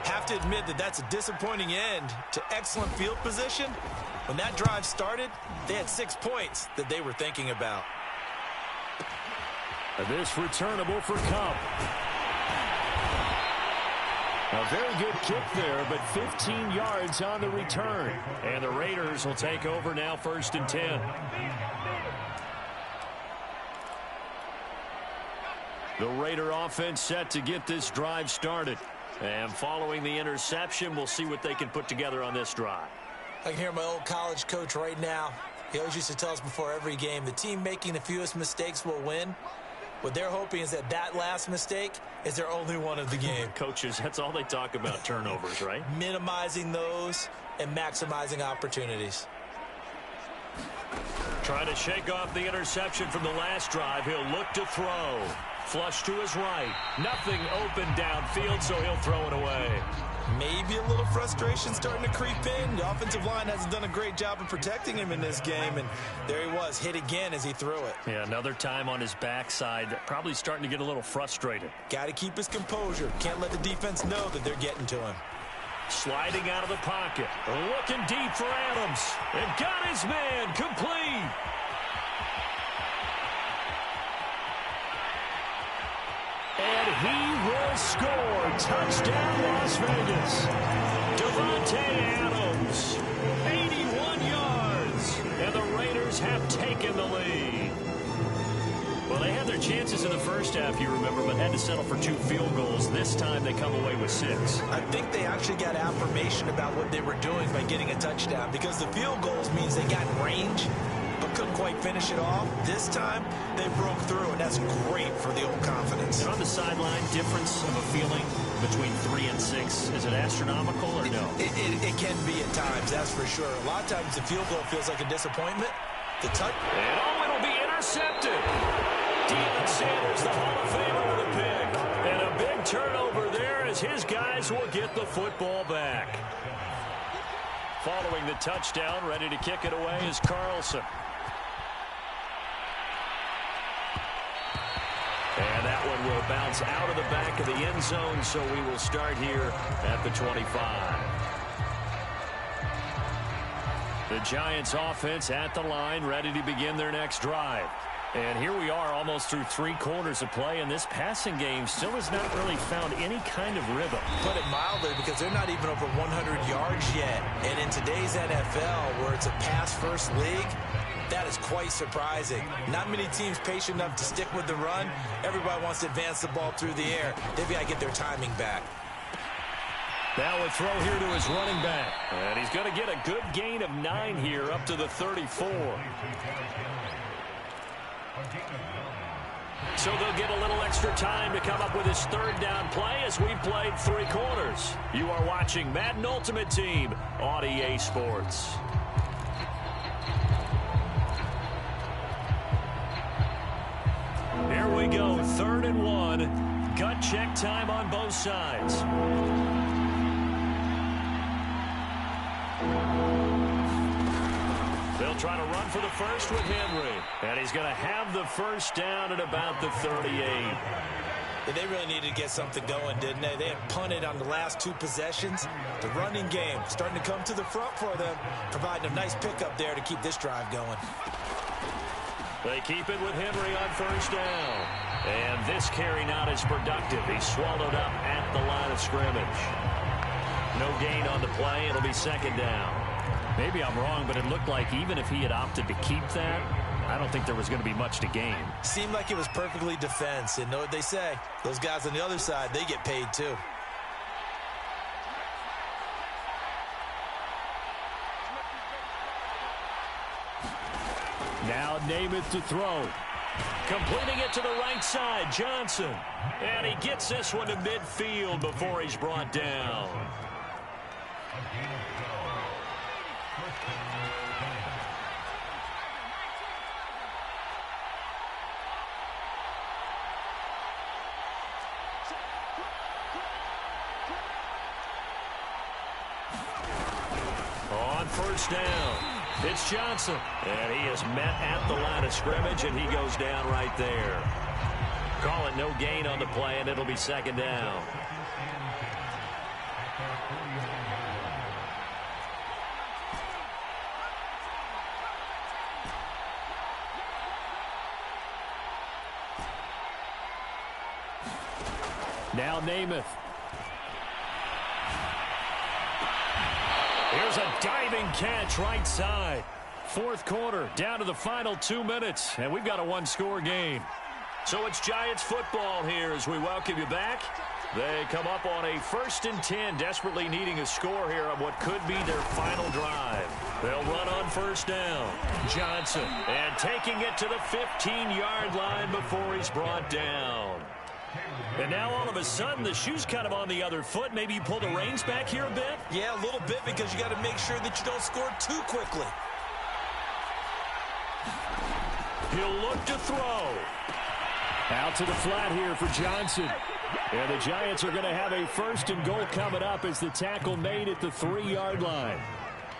Have to admit that that's a disappointing end to excellent field position. When that drive started, they had 6 points that they were thinking about. And this returnable for Cup. A very good kick there, but 15 yards on the return. And the Raiders will take over now 1st and 10. The Raider offense set to get this drive started. And following the interception, we'll see what they can put together on this drive. I can hear my old college coach right now. He always used to tell us before every game, the team making the fewest mistakes will win. What they're hoping is that last mistake is their only one of the game. Coaches, that's all they talk about, turnovers, right? Minimizing those and maximizing opportunities. Trying to shake off the interception from the last drive. He'll look to throw. Flush to his right. Nothing open downfield, so he'll throw it away. Maybe a little frustration starting to creep in. The offensive line hasn't done a great job of protecting him in this game, and there he was, hit again as he threw it. Yeah, another time on his backside, probably starting to get a little frustrated. Got to keep his composure. Can't let the defense know that they're getting to him. Sliding out of the pocket. Looking deep for Adams. And got his man complete. And he will score. Touchdown, Las Vegas. Devontae Adams, 81 yards. And the Raiders have taken the lead. Well, they had their chances in the first half, you remember, but had to settle for 2 field goals. This time they come away with 6. I think they actually got affirmation about what they were doing by getting a touchdown, because the field goals means they got range but couldn't quite finish it off. This time, they broke through, and that's great for the old confidence. And on the sideline, difference of a feeling between 3 and 6, is it astronomical or no? It can be at times, that's for sure. A lot of times the field goal feels like a disappointment. The touch. And oh, it'll be intercepted. Deion Sanders, the Hall of Famer, with a pick. And a big turnover there as his guys will get the football back. Following the touchdown, ready to kick it away is Carlson. And that one will bounce out of the back of the end zone, so we will start here at the 25. The Giants offense at the line, ready to begin their next drive. And here we are almost through 3 quarters of play, and this passing game still has not really found any kind of rhythm. Put it mildly, because they're not even over 100 yards yet. And in today's NFL, where it's a pass-first league, that is quite surprising. Not many teams patient enough to stick with the run. Everybody wants to advance the ball through the air. They've got to get their timing back. Now a throw here to his running back. And he's going to get a good gain of 9 here up to the 34. So they'll get a little extra time to come up with his 3rd down play as we played 3 quarters. You are watching Madden Ultimate Team on EA Sports. Here we go, 3rd and 1. Gut check time on both sides. They'll try to run for the first with Henry. And he's going to have the first down at about the 38. And they really needed to get something going, didn't they? They had punted on the last 2 possessions. The running game starting to come to the front for them, providing a nice pickup there to keep this drive going. They keep it with Henry on first down. And this carry not as productive. He's swallowed up at the line of scrimmage. No gain on the play. It'll be 2nd down. Maybe I'm wrong, but it looked like even if he had opted to keep that, I don't think there was going to be much to gain. Seemed like it was perfectly defense. And know what they say? Those guys on the other side, they get paid too. Now Namath to throw. Completing it to the right side, Johnson. And he gets this one to midfield before he's brought down. On first down, it's Johnson. And he is met at the line of scrimmage, and he goes down right there. Call it no gain on the play, and it'll be 2nd down. Now Namath. Here's a diving catch right side. 4th quarter, down to the final 2 minutes, and we've got a 1-score game. So it's Giants football here as we welcome you back. They come up on a 1st and 10, desperately needing a score here on what could be their final drive. They'll run on 1st down. Johnson, and taking it to the 15-yard line before he's brought down. And now all of a sudden the shoe's kind of on the other foot. Maybe you pull the reins back here a bit? Yeah, a little bit, because you got to make sure that you don't score too quickly. He'll look to throw. Out to the flat here for Johnson. And the Giants are going to have a 1st and goal coming up as the tackle made at the 3-yard line.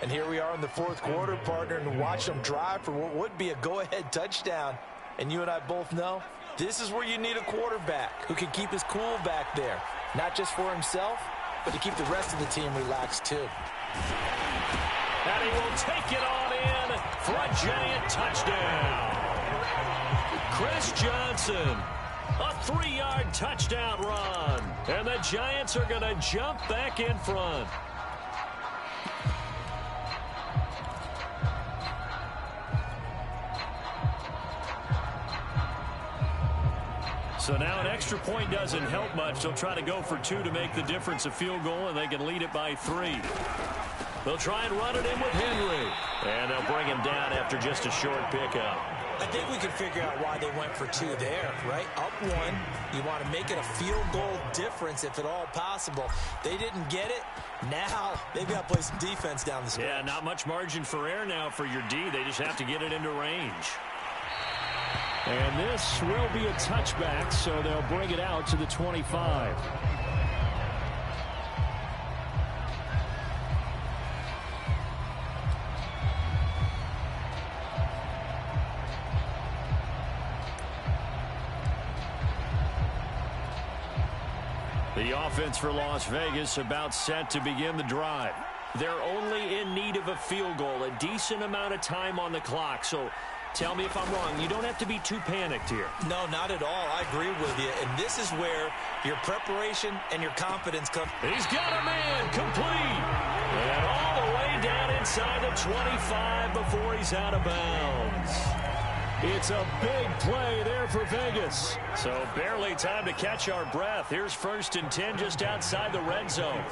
And here we are in the 4th quarter, partner, and watch them drive for what would be a go-ahead touchdown. And you and I both know this is where you need a quarterback who can keep his cool back there. Not just for himself, but to keep the rest of the team relaxed too. And he will take it on in for a Giant touchdown. Chris Johnson, a 3-yard touchdown run. And the Giants are going to jump back in front. So now an extra point doesn't help much. They'll try to go for 2 to make the difference a field goal, and they can lead it by 3. They'll try and run it in with Henry. And they'll bring him down after just a short pickup. I think we can figure out why they went for 2 there, right? Up 1, you want to make it a field goal difference if at all possible. They didn't get it. Now they've got to play some defense down the stretch. Yeah, not much margin for error now for your D. They just have to get it into range. And this will be a touchback, so they'll bring it out to the 25. The offense for Las Vegas about set to begin the drive. They're only in need of a field goal, a decent amount of time on the clock. So tell me if I'm wrong. You don't have to be too panicked here. No, not at all. I agree with you. And this is where your preparation and your confidence come. He's got a man complete. And all the way down inside the 25 before he's out of bounds. It's a big play there for Vegas. So barely time to catch our breath. Here's 1st and 10 just outside the red zone.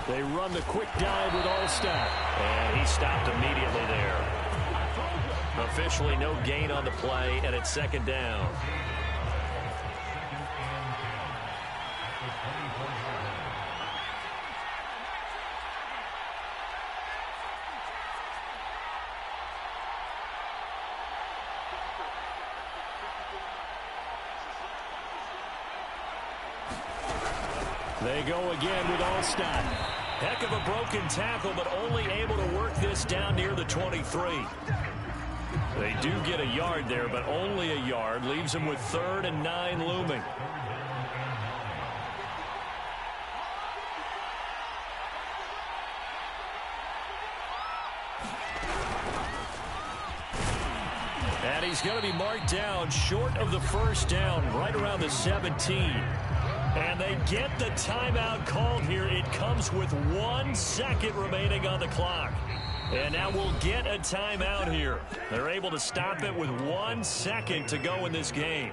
They run the quick dive with Allstat. And he stopped immediately there. Officially no gain on the play, and it's 2nd down. They go again with Allstat. Heck of a broken tackle, but only able to work this down near the 23. They do get a yard there, but only a yard. Leaves them with 3rd and 9 looming. And he's going to be marked down short of the 1st down, right around the 17. And they get the timeout called here. It comes with 1 second remaining on the clock. And now we'll get a timeout here. They're able to stop it with 1 second to go in this game.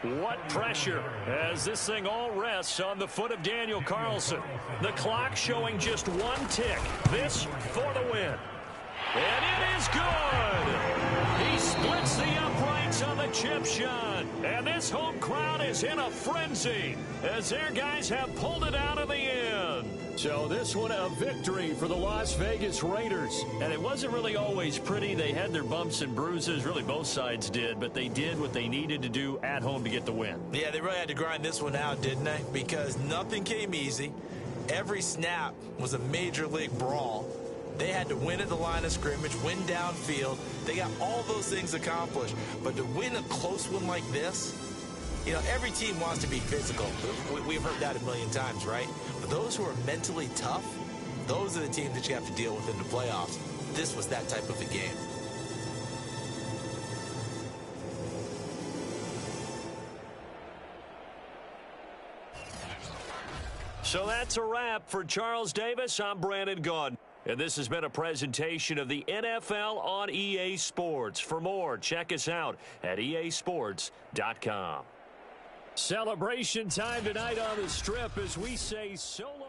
What pressure as this thing all rests on the foot of Daniel Carlson. The clock showing just 1 tick. This for the win. And it is good. He splits the uprights on the chip shot. And this home crowd is in a frenzy as their guys have pulled it out of the end. So this one a victory for the Las Vegas Raiders. And it wasn't really always pretty. They had their bumps and bruises. Really both sides did. But they did what they needed to do at home to get the win. Yeah, they really had to grind this one out, didn't they? Because nothing came easy. Every snap was a major league brawl. They had to win at the line of scrimmage, win downfield. They got all those things accomplished. But to win a close one like this, you know, every team wants to be physical. We've heard that a million times, right? But those who are mentally tough, those are the teams that you have to deal with in the playoffs. This was that type of a game. So that's a wrap for Charles Davis. I'm Brandon Gaudin. And this has been a presentation of the NFL on EA Sports. For more, check us out at easports.com. Celebration time tonight on the Strip as we say so long.